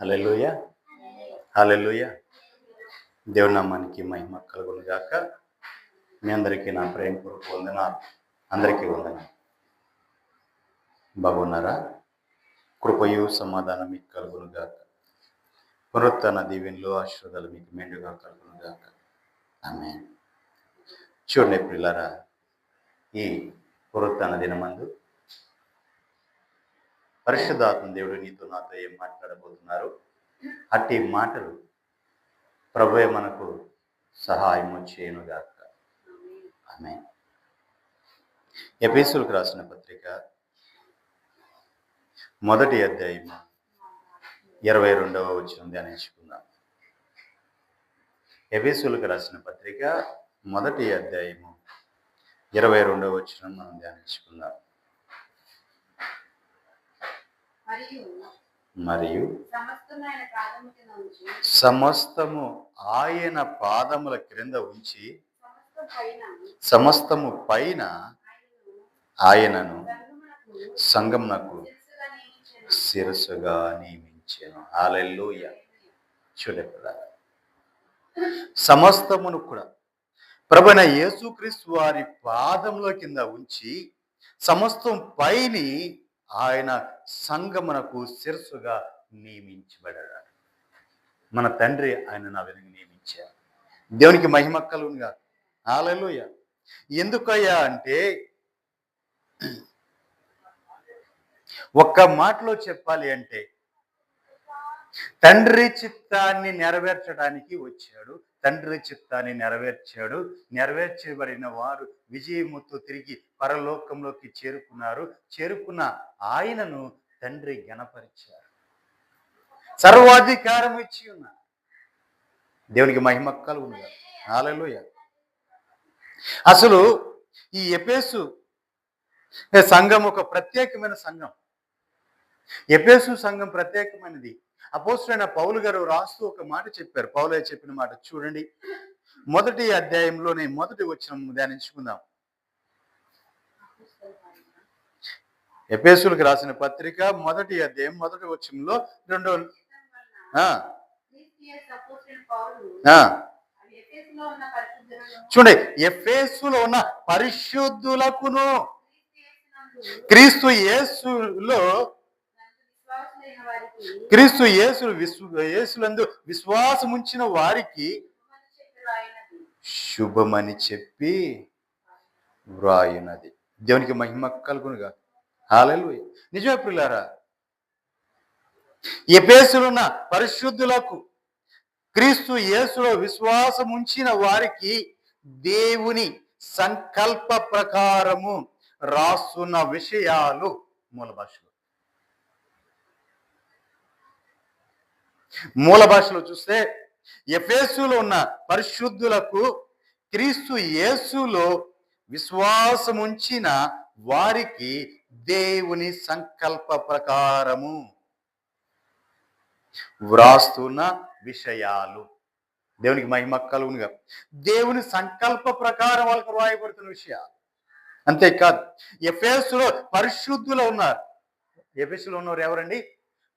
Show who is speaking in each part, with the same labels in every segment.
Speaker 1: హల్లెలూయా, హల్లెలూయా. దేవుని నామానికి మహిమ కలుగును గాక. మీ అందరికీ నా ప్రేమపూర్వక వందనాలు. అందరికీ వందనాలు. బాగున్నారా? కృపయు సమాధానం మీకు కలుగును గాక. పునరుత్థాన దీవెనలు ఆశీర్వాదాలు మీకు మెండుగా కలుగును గాక. ఆమేన్. చూడండి ప్రియులారా, ఈ పునరుత్థాన దినమందు పరిశుద్ధాత్మ దేవుడు నీతో నాతో ఏం మాట్లాడబోతున్నారు, అట్టి మాటలు ప్రభువే మనకు సహాయము చేయనుగాక. ఆమేన్. ఎఫెసీయులకు రాసిన పత్రిక 1వ అధ్యాయం 22వ వచనం ధ్యానించుకుందాం. ఎఫెసీయులకు రాసిన పత్రిక 1వ అధ్యాయం 22వ వచనం మనం ధ్యానించుకుందాం. మరియు సమస్తము ఆయన పాదముల క్రింద ఉంచి సమస్తము పైన ఆయనను సంఘమునకు శిరస్సుగా నియమించెను. హల్లెలూయా. చూడండి, సమస్తమును కూడా ప్రభువైన యేసుక్రీస్తు వారి పాదముల కింద ఉంచి సమస్తం పైని ఆయన సంఘమునకు శిరస్సుగా నియమించబడ్డాడు. మన తండ్రి ఆయన నా వెనుక నియమించారు. దేవునికి మహిమ కలుగునుగా. హల్లెలూయా. ఎందుకయ్యా అంటే, ఒక్క మాటలో చెప్పాలి అంటే, తండ్రి చిత్తాన్ని నెరవేర్చడానికి వచ్చాడు. తండ్రి చిత్తాన్ని నెరవేర్చాడు. నెరవేర్చబడిన వారు విజయముతో తిరిగి పరలోకంలోకి చేరుకున్నారు. చేరుకున్న ఆయనను తండ్రి ఘనపరిచారు. సర్వాధికారం ఇచ్చి ఉన్నారు. దేవునికి మహిమ కలుగును. హల్లెలూయా. అసలు ఈ ఎఫెసు సంఘం ఒక ప్రత్యేకమైన సంఘం. ఎఫెసు సంఘం ప్రత్యేకమైనది. అపోస్తలుడైన పౌలు గారు రాస్తూ ఒక మాట చెప్పారు. పౌలు చెప్పిన మాట చూడండి. 1వ అధ్యాయంలోనే 1వ వచనం ధ్యానించుకుందాం. ఎఫెసీయులకు రాసిన పత్రిక 1వ అధ్యాయం 1వ వచనంలో చూడండి, ఎఫెసులో ఉన్న పరిశుద్ధులకును క్రీస్తు యేసులందు విశ్వాసం ఉంచిన వారికి శుభమని చెప్పి వ్రాయునది. దేవునికి మహిమ కలుగునుగా. హల్లెలూయా. నిజమే ప్రియులారా, ఎఫెసులో ఉన్న పరిశుద్ధులకు క్రీస్తు యేసులో విశ్వాసం ఉంచిన వారికి దేవుని సంకల్ప ప్రకారము రాస్తున్న విషయాలు మూల భాషలో చూస్తే, ఎఫెసులో ఉన్న పరిశుద్ధులకు క్రీస్తు యేసులో విశ్వాసం ఉంచిన వారికి దేవుని సంకల్ప ప్రకారము వ్రాస్తున్న విషయాలు. దేవునికి మహిమ కలుగునుగా. దేవుని సంకల్ప ప్రకారం వాళ్ళకు వ్రాయబడుతున్న విషయాలు. అంతేకాదు, ఎఫెసులో పరిశుద్ధులు ఉన్నారు. ఎఫెసులో ఉన్నవారు ఎవరండి?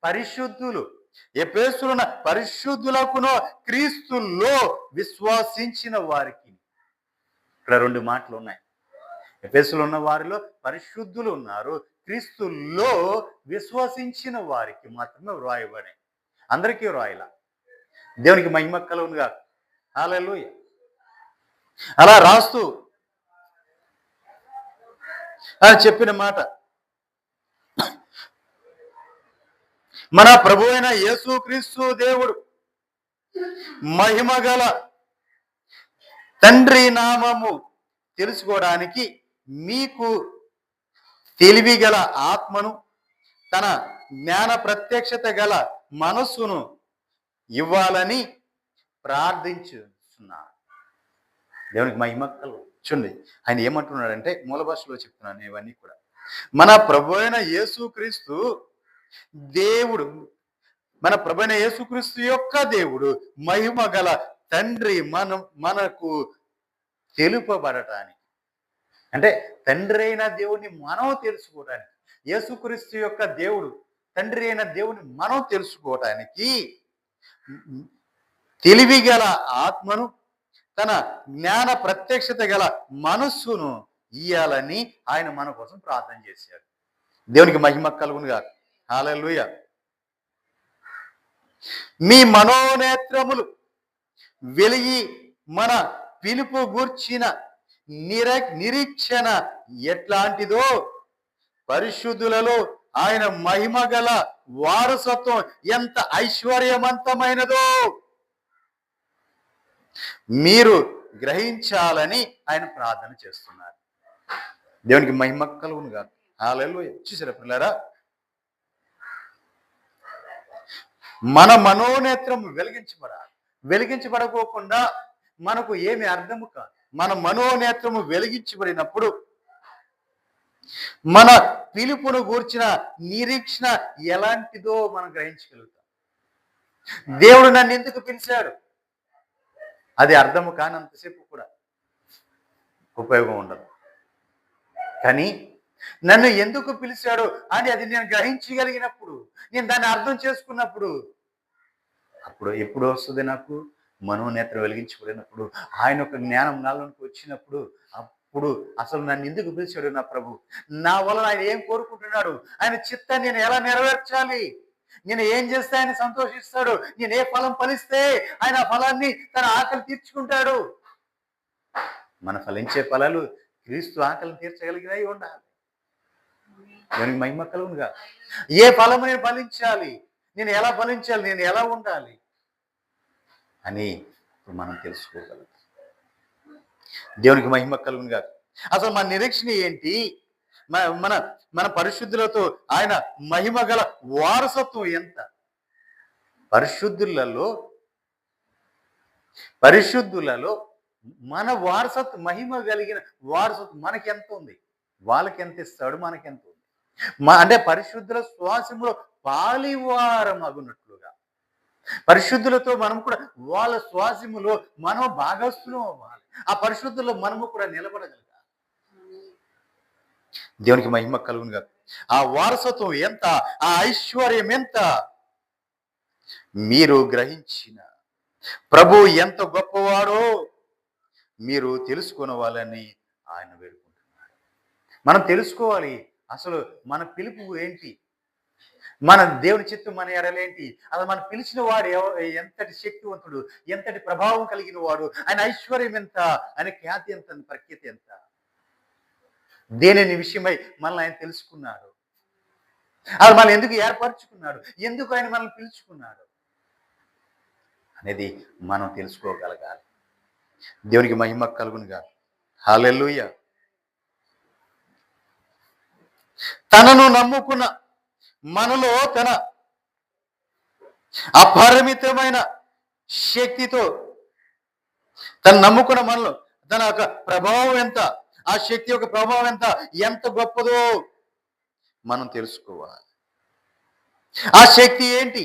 Speaker 1: పరిశుద్ధులు. ఎఫెసులో ఉన్న పరిశుద్ధులకును క్రీస్తులో విశ్వాసించిన వారికి. ఇక్కడ 2 మాటలు ఉన్నాయి. ఎఫెసులో ఉన్న వారిలో పరిశుద్ధులు ఉన్నారు. క్రీస్తులో విశ్వసించిన వారికి మాత్రమే వ్రాయబడే, అందరికీ వ్రాయలా. దేవునికి మహిమ కలుగునుగా. హల్లెలూయా. అలా రాస్తూ చెప్పిన మాట, మన ప్రభు అయిన యేసుక్రీస్తు దేవుడు మహిమగల తండ్రి నామము తెలుసుకోవడానికి మీకు తెలివిగల ఆత్మను, తన జ్ఞాన ప్రత్యక్షత గల మనస్సును ఇవ్వాలని ప్రార్థించున్నాను. దేవునికి మహిమ కలుగు. చూడండి, ఆయన ఏమంటున్నాడంటే, మూల భాషలో చెప్తున్నాను ఇవన్నీ కూడా. మన ప్రభు అయిన యేసుక్రీస్తు దేవుడు, మన ప్రభు అయిన యేసుక్రీస్తు యొక్క దేవుడు మహిమ గల తండ్రి మనకు తెలుపబడటానికి, అంటే తండ్రి అయిన దేవుడిని మనం తెలుసుకోవడానికి, యేసుక్రీస్తు యొక్క దేవుడు, తండ్రి అయిన దేవుని మనం తెలుసుకోవటానికి తెలివి గల ఆత్మను, తన జ్ఞాన ప్రత్యక్షత గల మనస్సును ఇయ్యాలని ఆయన మన కోసం ప్రార్థన చేశాడు. దేవునికి మహిమ కలుగునుగా. హల్లెలూయా. మీ మనోనేత్రములు వెలిగి మన పిలుపు గూర్చిన నిరీక్షణ ఎట్లాంటిదో, పరిశుద్ధులలో ఆయన మహిమ గల వారసత్వం ఎంత ఐశ్వర్యవంతమైనదో మీరు గ్రహించాలని ఆయన ప్రార్థన చేస్తున్నారు. దేవునికి మహిమ కలుగునుగా. హల్లెలూయా. చూసారా పిల్లరా, మన మనోనేత్రం వెలిగించబడకోకుండా మనకు ఏమి అర్థము కాదు. మన మనోనేత్రము వెలిగించబడినప్పుడు మన పిలుపును గూర్చిన నిరీక్షణ ఎలాంటిదో మనం గ్రహించగలుగుతాం. దేవుడు నన్ను ఎందుకు పిలిచాడు, అది అర్థము కానంతసేపు కూడా ఉపయోగం ఉండదు. కానీ నన్ను ఎందుకు పిలిచాడు అని అది నేను గ్రహించగలిగినప్పుడు, నేను దాన్ని అర్థం చేసుకున్నప్పుడు, అప్పుడు ఎప్పుడు వస్తుంది నాకు మనోనేత్రం వెలిగించబడినప్పుడు, ఆయన ఒక జ్ఞానం నాలోనికి వచ్చినప్పుడు, అప్పుడు అసలు నన్ను ఎందుకు పిలిచాడు నా ప్రభు, నా వలన ఆయన ఏం కోరుకుంటున్నాడు, ఆయన చిత్తాన్ని నేను ఎలా నెరవేర్చాలి, నేను ఏం చేస్తే ఆయన సంతోషిస్తాడు, నేను ఏ ఫలం ఫలిస్తే ఆయన ఫలాన్ని తన ఆకలి తీర్చుకుంటాడు. మన ఫలించే ఫలాలు క్రీస్తు ఆకలిని తీర్చగలిగినవి ఉండాలి. దానికి మహిమ కలుగునుగా. ఏ ఫలము నేను ఫలించాలి, నేను ఎలా ఫలించాలి, నేను ఎలా ఉండాలి అని మనం తెలుసుకోగలం. దేవునికి మహిమ కలుగునుగా. అసలు మన నిరీక్షణ ఏంటి, మన మన పరిశుద్ధులతో ఆయన మహిమ గల వారసత్వం ఎంత, పరిశుద్ధులలో మన వారసత్వం, మహిమ కలిగిన వారసత్వం మనకి ఎంత ఉంది, వాళ్ళకి ఎంత ఇస్తాడు, మనకి ఎంత ఉంది. అంటే పరిశుద్ధుల శ్వాసములో పాలివారం అగునట్లుగా, పరిశుద్ధులతో మనం కూడా వాళ్ళ శ్వాసములో మనం భాగస్థులం అవ్వాలి. ఆ పరిశుద్ధుల్లో మనము కూడా నిలబడగలగాలి. దేవునికి మహిమ కలుగునుగా. ఆ వారసత్వం ఎంత, ఆ ఐశ్వర్యం ఎంత మీరు గ్రహించిన ప్రభు ఎంత గొప్పవాడో మీరు తెలుసుకోవాలని ఆయన వేడుకుంటున్నారు. మనం తెలుసుకోవాలి అసలు మన పిలుపు ఏంటి, మన దేవుని చిత్తం మన ఎడలేంటి, అసలు మనం పిలిచిన వాడు ఎంతటి శక్తివంతుడు, ఎంతటి ప్రభావం కలిగిన వాడు, ఆయన ఐశ్వర్యం ఎంత, ఆయన ఖ్యాతి ఎంత, ప్రఖ్యాతి ఎంత, దేనిని విషయమై మనల్ని ఆయన తెలుసుకున్నాడు, అది మనం ఎందుకు ఏర్పరచుకున్నాడు, ఎందుకు ఆయన మనల్ని పిలుచుకున్నాడు అనేది మనం తెలుసుకోగలగాలి. దేవునికి మహిమ కలుగునుగా. హల్లెలూయా. తనను నమ్ముకున్న మనలో తన అపరిమితమైన శక్తితో, తను నమ్ముకున్న మనలో తన యొక్క ప్రభావం ఎంత, ఆ శక్తి యొక్క ప్రభావం ఎంత గొప్పదో మనం తెలుసుకోవాలి. ఆ శక్తి ఏంటి,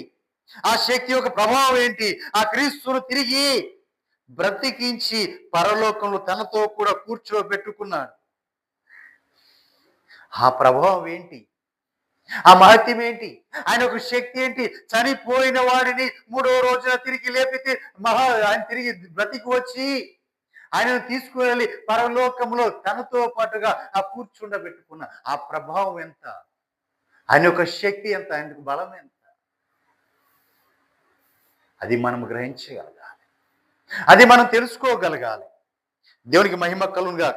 Speaker 1: ఆ శక్తి యొక్క ప్రభావం ఏంటి, ఆ క్రీస్తును తిరిగి బ్రతికించి పరలోకంలో తనతో కూడా కూర్చోబెట్టుకున్నాడు. ఆ ప్రభావం ఏంటి, ఆ మహత్యం ఏంటి, ఆయన ఒక శక్తి ఏంటి, చనిపోయిన వాడిని 3వ రోజున తిరిగి లేపితే ఆయన తిరిగి బ్రతికి వచ్చి ఆయనను తీసుకువెళ్ళి పరలోకంలో తనతో పాటుగా ఆ కూర్చుండబెట్టుకున్న ఆ ప్రభావం ఎంత, ఆయన యొక్క శక్తి ఎంత, ఆయనకు బలం ఎంత, అది మనం గ్రహించగలగాలి, అది మనం తెలుసుకోగలగాలి. దేవునికి మహిమ కలుగునుగా.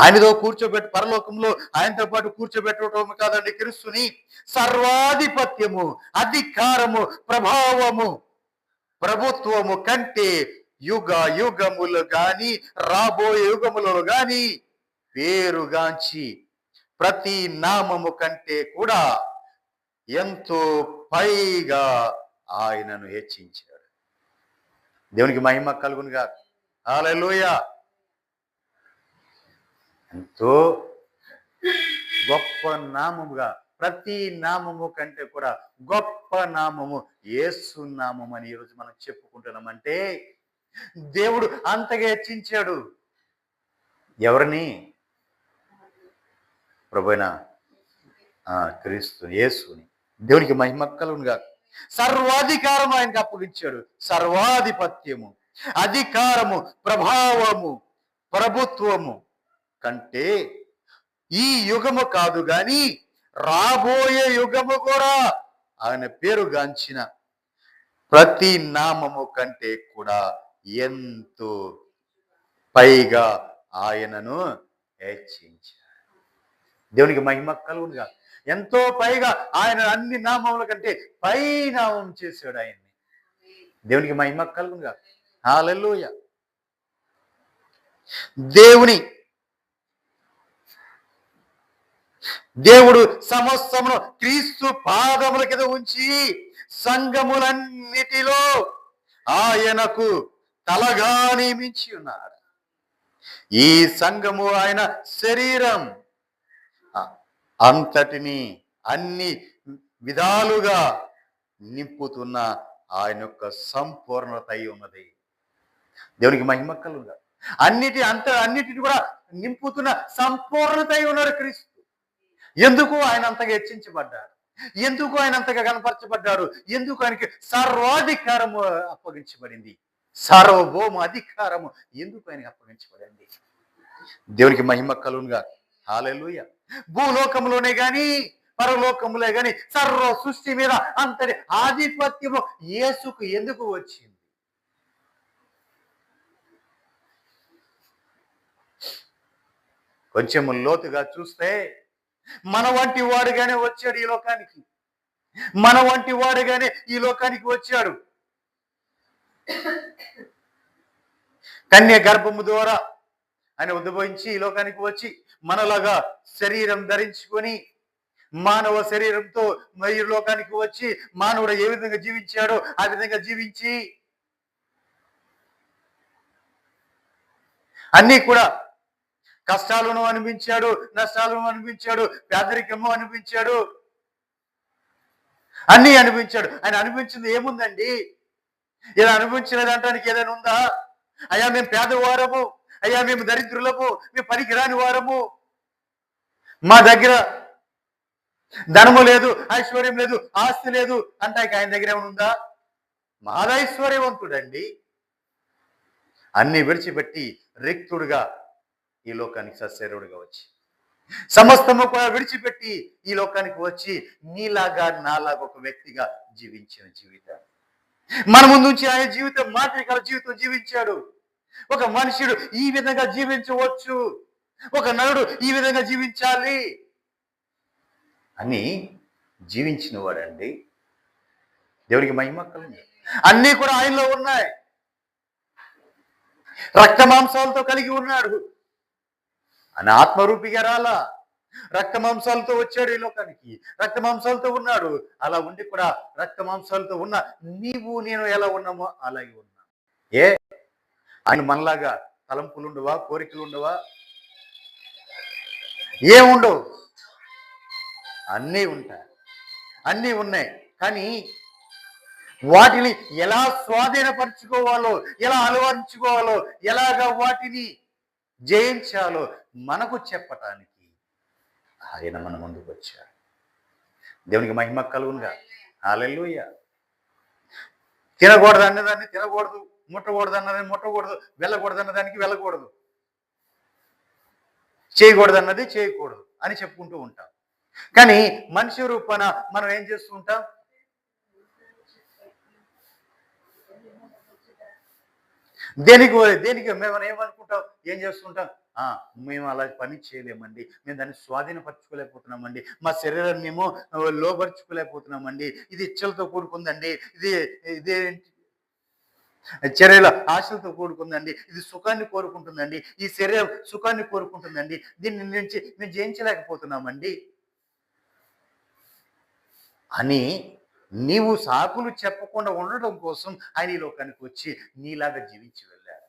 Speaker 1: ఆయనతో కూర్చోబెట్టి పరలోకంలో ఆయనతో పాటు కూర్చోబెట్టడం కాదండి, క్రీస్తుని సర్వాధిపత్యము, అధికారము, ప్రభావము, ప్రభుత్వము కంటే యుగ యుగములు గాని రాబోయే యుగములలో గాని పేరుగాంచి ప్రతి నామము కంటే కూడా ఎంతో పైగా ఆయనను హెచ్చించాడు. దేవునికి మహిమ కలుగునుగా. హల్లెలూయా. ఎంతో గొప్ప నామముగా, ప్రతి నామము కంటే కూడా గొప్ప నామము యేసు నామం అని ఈరోజు మనం చెప్పుకుంటున్నామంటే దేవుడు అంతగా హెచ్చించాడు. ఎవరిని? ప్రభువైన క్రీస్తు యేసుని. దేవునికి మహిమ కలుగునుగా. సర్వాధికారం ఆయనకు అప్పగించాడు. సర్వాధిపత్యము, అధికారము, ప్రభావము, ప్రభుత్వము కంటే ఈ యుగము కాదు గాని రాబోయే యుగము కూడా ఆయన పేరుగాంచిన ప్రతి నామము కంటే కూడా ఎంతో పైగా ఆయనను హెచ్చించాడు. దేవునికి మహిమ కలుగునుగా. ఎంతో పైగా ఆయన అన్ని నామముల కంటే పై నామం చేశాడు ఆయన్ని. దేవునికి మహిమ కలుగునుగా. హల్లెలూయా. దేవుడు సమస్తమును క్రీస్తు పాదముల కింద ఉంచి సంఘములన్నిటిలో ఆయనకు తలగా నియమించి ఉన్నాడు. ఈ సంఘము ఆయన శరీరం అంతటిని అన్ని విధాలుగా నింపుతున్న ఆయన యొక్క సంపూర్ణత అయి ఉన్నది. దేవునికి మహిమ కలుగునుగా. అన్నిటిని కూడా నింపుతున్న సంపూర్ణత అయి ఉన్నాడు క్రీస్తు. ఎందుకు ఆయన అంతగా హెచ్చించబడ్డాడు? ఎందుకు ఆయన అంతగా కనపరచబడ్డాడు? ఎందుకు ఆయనకి సర్వాధికారము అప్పగించబడింది? సార్వభౌమ అధికారము ఎందుకు ఆయనకి అప్పగించబడింది? దేవునికి మహిమ కలుగునుగా. హల్లెలూయా. భూలోకంలోనే గాని పరలోకములే గాని సర్వ సృష్టి మీద అంతటి ఆధిపత్యము యేసుకు ఎందుకు వచ్చింది? కొంచెం లోతుగా చూస్తే మన వంటి వాడుగానే వచ్చాడు ఈ లోకానికి. మన వంటి వాడుగానే ఈ లోకానికి వచ్చాడు. కన్య గర్భము ద్వారా ఆయన ఉద్భవించి ఈ లోకానికి వచ్చి మనలాగా శరీరం ధరించుకొని మానవ శరీరంతో ఈ లోకానికి వచ్చి మానవుడు ఏ విధంగా జీవించాడో ఆ విధంగా జీవించి అన్నీ కూడా కష్టాలను అనిపించాడు, నష్టాలను అనిపించాడు, పేదరికము అనిపించాడు, అన్నీ అనిపించాడు. ఆయన అనిపించింది ఏముందండి? ఇలా అనిపించినది అంటానికి ఏదైనా ఉందా? అయ్యా మేము పేదవారము, అయ్యా మేము దరిద్రులము, మేము పనికిరాని వారము, మా దగ్గర ధనము లేదు, ఐశ్వర్యం లేదు, ఆస్తి లేదు అంటానికి ఆయన దగ్గర ఏమైనా ఉందా? మహాదైశ్వర్యవంతుడండి. అన్ని విడిచిపెట్టి రిక్తుడుగా ఈ లోకానికి సశరీరుడుగా వచ్చి సమస్తము కూడా విడిచిపెట్టి ఈ లోకానికి వచ్చి నీలాగా నాలాగా ఒక వ్యక్తిగా జీవించిన జీవితం మన ముందు నుంచి ఆయన జీవితం మాదిరికల జీవితం జీవించాడు. ఒక మనుషుడు ఈ విధంగా జీవించవచ్చు, ఒక నరుడు ఈ విధంగా జీవించాలి అని జీవించిన వాడండి. దేవుడికి మహిమ కలుగును. అన్నీ కూడా ఆయనలో ఉన్నాయి. రక్త మాంసాలతో కలిగి ఉన్నాడు. ఆయన ఆత్మరూపిగా రాలా, రక్త మాంసాలతో వచ్చాడు ఈ లోకానికి, రక్త మాంసాలతో ఉన్నాడు. అలా ఉండి కూడా రక్త మాంసాలతో ఉన్న నీవు నేను ఎలా ఉన్నామో అలాగే ఉన్నా. ఆయన మనలాగా తలంపులు ఉండవా, కోరికలు ఉండవా? ఏముండవు, అన్నీ ఉంటాయి, అన్నీ ఉన్నాయి. కానీ వాటిని ఎలా స్వాధీనపరచుకోవాలో, ఎలా అలవర్చుకోవాలో, ఎలాగా వాటిని జయించాలో మనకు చెప్పటానికి ఆయన మన ముందుకు వచ్చాడు. దేవునికి మహిమ కలుగునుగా. హల్లెలూయా. తినకూడదు అన్నదాన్ని తినకూడదు, ముట్టకూడదు అన్నదాన్ని ముట్టకూడదు, వెళ్ళకూడదు అన్నదానికి వెళ్ళకూడదు, చేయకూడదు అన్నది చేయకూడదు అని చెప్పుకుంటూ ఉంటాం. కానీ మనిషి రూపాన మనం ఏం చేస్తూ ఉంటాం? దేనికి మేము ఏమనుకుంటాం, ఏం చేస్తుంటాం? మేము అలా పని చేయలేమండి, మేము దాన్ని స్వాధీనపరచుకోలేకపోతున్నామండి, మా శరీరాన్ని మేము లోపరుచుకోలేకపోతున్నామండి, ఇది ఇచ్చలతో కూడుకుందండి, ఇది చర్యల ఆశలతో కూడుకుందండి, ఇది సుఖాన్ని కోరుకుంటుందండి, ఈ శరీరం సుఖాన్ని కోరుకుంటుందండి, దీన్ని నుంచి మేము జయించలేకపోతున్నామండి అని నీవు సాకులు చెప్పకుండా ఉండడం కోసం ఆయన ఈ లోకానికి వచ్చి నీలాగా జీవించి వెళ్ళాడు.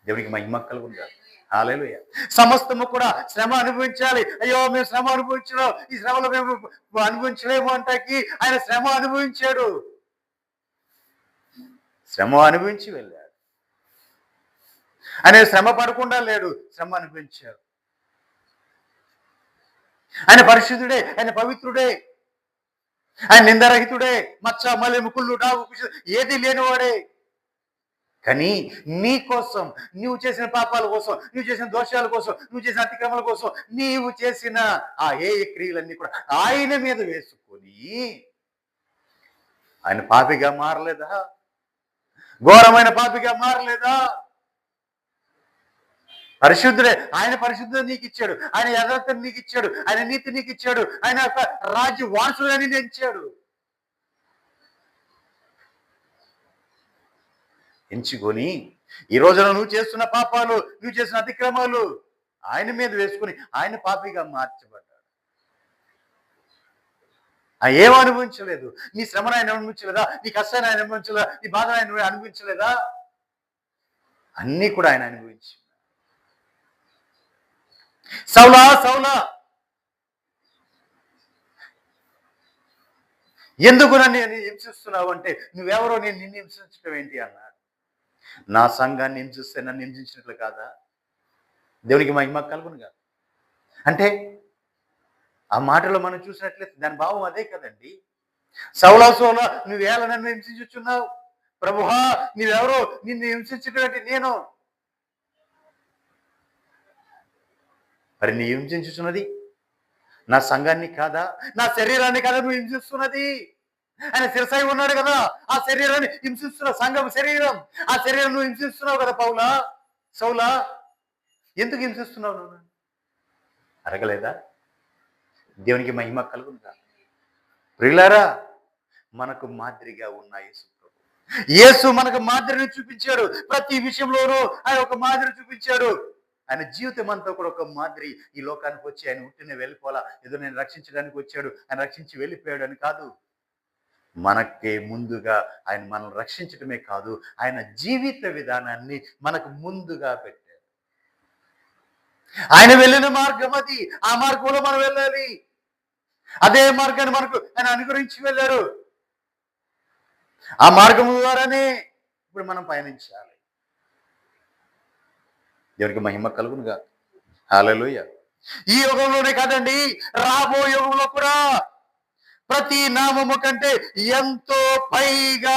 Speaker 1: దేవునికి మహిమ కలుగునుగా. హల్లెలూయా. సమస్తము కూడా శ్రమ అనుభవించాలి. అయ్యో మేము శ్రమ అనుభవించడం, ఈ శ్రమలో మేము అనుభవించలేము అంటాకి ఆయన శ్రమ అనుభవించాడు, శ్రమ అనుభవించి వెళ్ళాడు. ఆయన శ్రమ పడకుండా లేడు, శ్రమ అనుభవించాడు. ఆయన పరిశుద్ధుడే, ఆయన పవిత్రుడే, ఆయన నిందరహితుడే, మచ్చ మల్లెము కుళ్ళు డాగు ఏది లేనివాడే. కానీ నీ కోసం, నువ్వు చేసిన పాపాల కోసం, నువ్వు చేసిన దోషాల కోసం, నువ్వు చేసిన అతిక్రమాల కోసం, నీవు చేసిన ఆ ఏ క్రియలన్నీ కూడా ఆయన మీద వేసుకొని ఆయన పాపిగా మారలేదా? ఘోరమైన పాపిగా మారలేదా? పరిశుద్ధుడే, ఆయన పరిశుద్ధత నీకు ఇచ్చాడు, ఆయన యథార్థత నీకు ఇచ్చాడు, ఆయన నీతి నీకు ఇచ్చాడు, ఆయన యొక్క రాజ్య వారసులని ఎంచాడు. ఎంచుకొని ఈ రోజున నువ్వు చేస్తున్న పాపాలు, నువ్వు చేసిన అతిక్రమాలు ఆయన మీద వేసుకుని ఆయన పాపిగా మార్చబడ్డాడు. ఏం అనుభవించలేదు, నీ శ్రమను ఆయన అనుభవించలేదా? నీ కష్టాన్ని ఆయన అనుభవించలేదా? నీ బాధను ఆయన అనుభవించలేదా? అన్నీ కూడా ఆయన అనుభవించి, సౌలా సౌలా ఎందుకు నన్ను హింసిస్తున్నావు అంటే, నువ్వెవరో నేను నిన్ను హింసించడం ఏంటి అన్నాడు. నా సంఘాన్ని హింసిస్తే నన్ను హింసించినట్లు కాదా? దేవునికి మహిమ కలుగును కాదు. అంటే ఆ మాటలో మనం చూసినట్లయితే దాని భావం అదే కదండి. సౌలా సౌలా నువ్వేళ నన్ను హింసించుచున్నావు, ప్రభువా నీవెవరో నిన్ను హింసించినటువంటి నేను. మరి నీ హింసించుచున్నది నా సంఘాన్ని కాదా? నా శరీరాన్ని కాదా నువ్వు హింసిస్తున్నది? ఆయన శిరసై ఉన్నాడు కదా, ఆ శరీరాన్ని హింసిస్తున్నావు, సంఘం శరీరం, ఆ శరీరం నువ్వు హింసిస్తున్నావు కదా. పౌలా సౌలా ఎందుకు హింసిస్తున్నావు నువ్వు? అడగలేదా? దేవునికి మహిమ కలుగునుగా. ప్రియులారా, మనకు మాదిరిగా ఉన్న యేసు ప్రభు, యేసు మనకు మాదిరిని చూపించాడు. ప్రతి విషయంలోనూ ఆయన ఒక మాదిరి చూపించాడు. ఆయన జీవితం అంతా కూడా ఒక మాదిరి. ఈ లోకానికి వచ్చి ఆయన ఉట్టినే వెళ్ళిపోలా, ఏదో నేను రక్షించడానికి వచ్చాడు, ఆయన రక్షించి వెళ్ళిపోయాడు అని కాదు. మనకే ముందుగా ఆయన మనల్ని రక్షించడమే కాదు, ఆయన జీవిత విధానాన్ని మనకు ముందుగా పెట్టాడు. ఆయన వెళ్ళిన మార్గం అది, ఆ మార్గంలో మనం వెళ్ళాలి. అదే మార్గాన్ని మనకు ఆయన అనుగ్రహించి వెళ్ళారు. ఆ మార్గం ద్వారానే ఇప్పుడు మనం పయనించాలి. దేవునికి మహిమ కలుగునుగా. హల్లెలూయా. ఈ యుగంలోనే కాదండి, రాబో యుగంలో కూడా ప్రతి నామము కంటే ఎంతో పైగా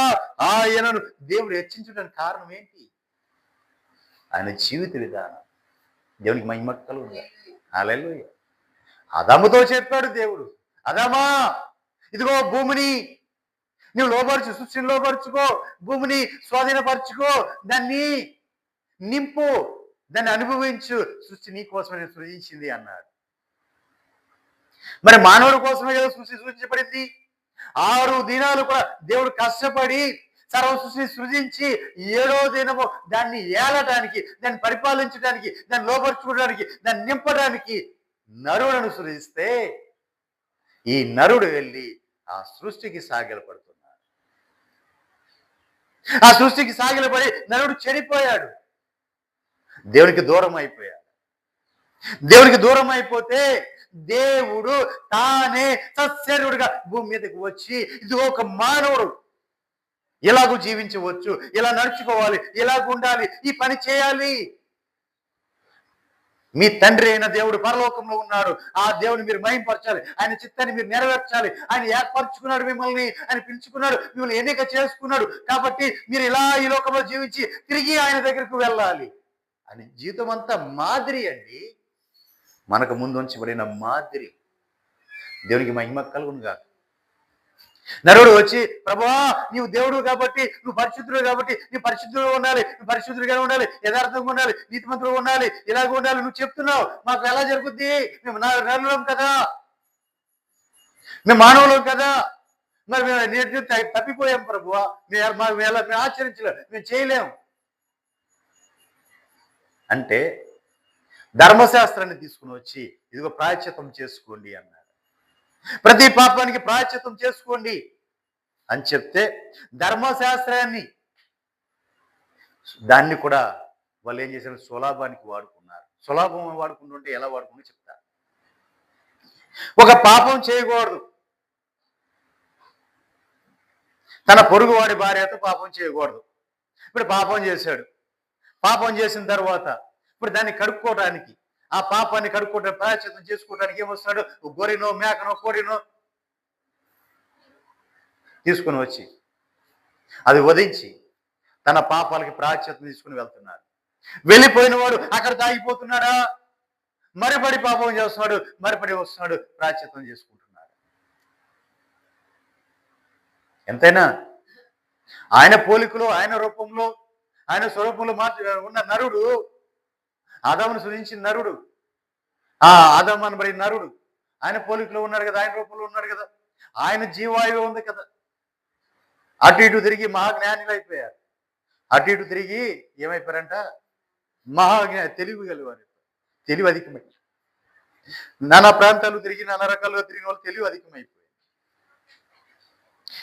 Speaker 1: ఆయనను దేవుడు హెచ్చించడానికి కారణం ఏంటి? ఆయన జీవిత విధానం. దేవునికి మహిమ కలుగునుగా. హల్లెలూయా. ఆదాముతో చెప్పాడు దేవుడు, ఆదామా ఇదిగో భూమిని నువ్వు లోపరుచు, సృష్టిని లోపరుచుకో, భూమిని స్వాధీనపరచుకో, దాన్ని నింపు, దాన్ని అనుభవించు, సృష్టి నీ కోసమే సృజించింది అన్నాడు. మరి మానవుడి కోసమే కదా సృష్టి సృజించబడింది. 6 దినాలు కూడా దేవుడు కష్టపడి సర్వ సృష్టిని సృజించి 7వ దినము దాన్ని ఏలటానికి, దాన్ని పరిపాలించడానికి, దాన్ని లోపరుచుకోవడానికి, దాన్ని నింపడానికి నరులను సృజిస్తే ఈ నరుడు వెళ్ళి ఆ సృష్టికి సాగిలపడుతున్నాడు. ఆ సృష్టికి సాగిలపడి నరుడు చనిపోయాడు, దేవునికి దూరం అయిపోయాడు. దేవునికి దూరం అయిపోతే దేవుడు తానే సశరీరుడుగా భూమి మీదకి వచ్చి ఇది ఒక మానవుడు ఎలాగూ జీవించవచ్చు, ఇలా నడుచుకోవాలి, ఇలాగ ఉండాలి, ఈ పని చేయాలి. మీ తండ్రి అయిన దేవుడు పరలోకంలో ఉన్నాడు, ఆ దేవుని మీరు మహింపరచాలి, ఆయన చిత్తాన్ని మీరు నెరవేర్చాలి. ఆయన ఏర్పరచుకున్నాడు మిమ్మల్ని, ఆయన పిలుచుకున్నాడు, మిమ్మల్ని ఎన్నిక చేసుకున్నాడు. కాబట్టి మీరు ఇలా ఈ లోకంలో జీవించి తిరిగి ఆయన దగ్గరకు వెళ్ళాలి అని జీవితం అంతా మాదిరి అండి, మనకు ముందు ఉంచబడిన మాదిరి. దేవునికి మహిమ కలుగునుగా. నరుడు వచ్చి ప్రభువా నీవు దేవుడు కాబట్టి, నువ్వు పరిశుద్ధుడు కాబట్టి, నీ పరిశుద్ధుడుగా ఉండాలి, నువ్వు పరిశుద్ధుడిగా ఉండాలి, యథార్థంగా ఉండాలి, నీతిమంతులుగా ఉండాలి, ఇలాగ ఉండాలి, నువ్వు చెప్తున్నావు, మాకు ఎలా జరుగుద్ది? మేము నరులం కదా, మేము మానవులం కదా, మరి మేము తప్పిపోయాం ప్రభువా, మేము ఆచరించలేము, మేము చేయలేము అంటే ధర్మశాస్త్రాన్ని తీసుకుని వచ్చి ఇదిగో ప్రాయశ్చిత్తం చేసుకోండి అన్నాడు. ప్రతి పాపానికి ప్రాయశ్చిత్తం చేసుకోండి అని చెప్తే ధర్మశాస్త్రాన్ని దాన్ని కూడా వాళ్ళు ఏం చేశారు, సులాభానికి వాడుకున్నారు. సులాభం వాడుకుంటుంటే ఎలా వాడుకుంటూ చెప్తారు. ఒక పాపం చేయకూడదు, తన పొరుగువాడి భార్యతో పాపం చేయకూడదు. ఇప్పుడు పాపం చేశాడు, పాపం చేసిన తర్వాత ఇప్పుడు దాన్ని కడుక్కోవడానికి ఆ పాపాన్ని కడుక్కోవడానికి ప్రాయశ్చిత్తం చేసుకోవడానికి ఏమొస్తున్నాడు? గొర్రెనో మేకనో కోడినో తీసుకుని వచ్చి అది వధించి తన పాపాలకి ప్రాయశ్చిత్తం తీసుకుని వెళ్తున్నాడు. వెళ్ళిపోయిన వాడు అక్కడ దాగిపోతున్నాడా? మరిపడి పాపం చేస్తున్నాడు, మరిపడి వస్తున్నాడు, ప్రాయశ్చిత్తం చేసుకుంటున్నాడు. ఎంతైనా ఆయన పోలికలో, ఆయన రూపంలో, ఆయన స్వరూపంలో ఉన్న నరుడు, ఆదామును సృజించిన నరుడు, ఆ ఆదాము అనబడిన నరుడు ఆయన పోలికలో ఉన్నాడు కదా, ఆయన రూపంలో ఉన్నాడు కదా, ఆయన జీవాయువు ఉంది కదా. అటు ఇటు తిరిగి మహాజ్ఞానులు అయిపోయారు. అటు ఇటు తిరిగి ఏమైపోయారంట? తెలివి కలివారు. తెలివి అధికమై నానా ప్రాంతాలు తిరిగి నానా రకాలుగా తిరిగిన వాళ్ళు తెలివి అధికమైపోయింది.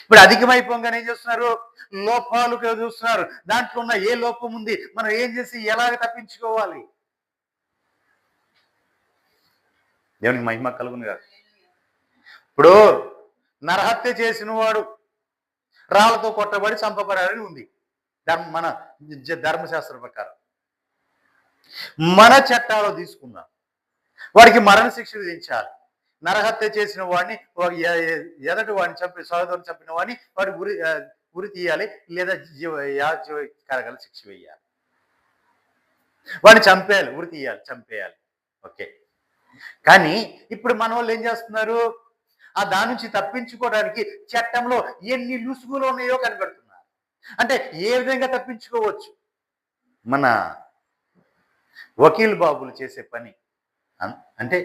Speaker 1: ఇప్పుడు అధికమైపోగానే ఏం చేస్తున్నారు? లోపాలు చూస్తున్నారు. దాంట్లో ఉన్న ఏ లోపం ఉంది, మనం ఏం చేసి ఎలాగ తప్పించుకోవాలి? దేవునికి మహిమ కలుగును కాదు. ఇప్పుడు నరహత్య చేసిన వాడు రాళ్లతో కొట్టబడి చంపబడాలని ఉంది మన ధర్మశాస్త్ర ప్రకారం. మన చట్టాలు తీసుకుందాం, వాడికి మరణ శిక్ష విధించాలి. నరహత్య చేసిన వాడిని, ఎదటి వాడిని సహోదరుని చంపిన వాడిని వాడి ఉరి తీయాలి, లేదా యాజీవ కారాగార శిక్ష వేయాలి. వాడిని చంపేయాలి, ఉరి తీయాలి, చంపేయాలి. ఓకే. కానీ ఇప్పుడు మన వాళ్ళు ఏం చేస్తున్నారు? ఆ దాని నుంచి తప్పించుకోవడానికి చట్టంలో ఎన్ని లుసుగులు ఉన్నాయో కనిపెడుతున్నారు. అంటే ఏ విధంగా తప్పించుకోవచ్చు? మన వకీల్ బాబులు చేసే పని అంటే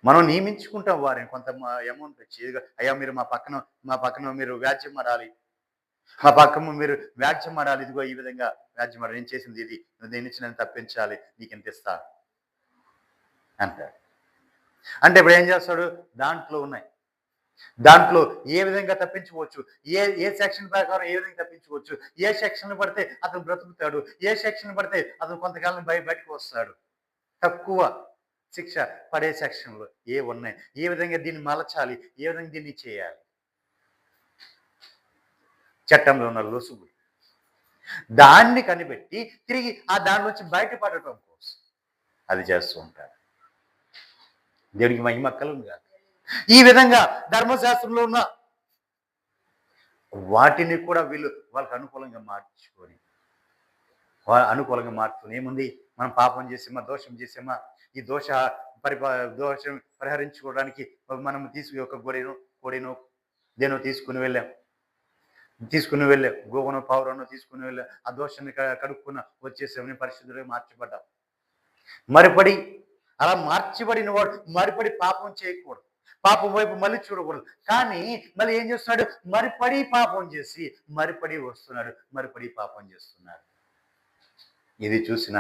Speaker 1: మనం నియమించుకుంటాం వారిని, కొంత అమౌంట్ వచ్చి, అయ్యా మీరు మా పక్కన మీరు వ్యాజ్యం ఆడాలి, మా పక్కన మీరు వ్యాజ్యం ఆడాలి, ఇదిగో ఈ విధంగా వ్యాజ్యం ఆడాలి, నేను చేసింది ఇది, నువ్వు దేని నుంచి నన్ను తప్పించాలి, నీకు ఎంత ఇస్తా అంటాడు. అంటే ఇప్పుడు ఏం చేస్తాడు? దాంట్లో ఏ విధంగా తప్పించుకోవచ్చు, ఏ సెక్షన్ ప్రకారం ఏ విధంగా తప్పించుకోవచ్చు, ఏ సెక్షన్ పడితే అతను బ్రతుకుతాడు, ఏ సెక్షన్ పడితే అతను కొంతకాలం బయటకు వస్తాడు, తక్కువ శిక్ష పడే సెక్షన్లు ఏ ఉన్నాయి, ఏ విధంగా దీన్ని మలచాలి, ఏ విధంగా దీన్ని చేయాలి, చట్టంలో ఉన్న లొసుగులు దాన్ని కనిపెట్టి తిరిగి ఆ దాని నుంచి బయటపడటం కోసం అది చేస్తూ ఉంటారు. దేవునికి మహిమ కలుగును గాక. ఈ విధంగా ధర్మశాస్త్రంలో ఉన్న వాటిని కూడా వాళ్ళకి అనుకూలంగా మార్చుకొని ఏముంది? మనం పాపం చేసామా, దోషం చేసామా, ఈ దోషం పరిహరించుకోవడానికి మనం ఒక గొర్రెను, కోడిను, దేనో తీసుకుని వెళ్ళాం, గోవును, పావురను తీసుకుని వెళ్ళాం, ఆ దోషాన్ని కడుక్కున్న వచ్చేసామని పరిశుద్ధులుగా మార్చబడ్డాం. మరిపడి అలా మార్చబడిన వాడు మరిపడి పాపం చేయకూడదు, పాపం వైపు మళ్ళీ చూడకూడదు. కానీ మళ్ళీ ఏం చేస్తున్నాడు? మరిపడి పాపం చేసి మరిపడి వస్తున్నాడు, మరిపడి పాపం చేస్తున్నాడు. ఇది చూసిన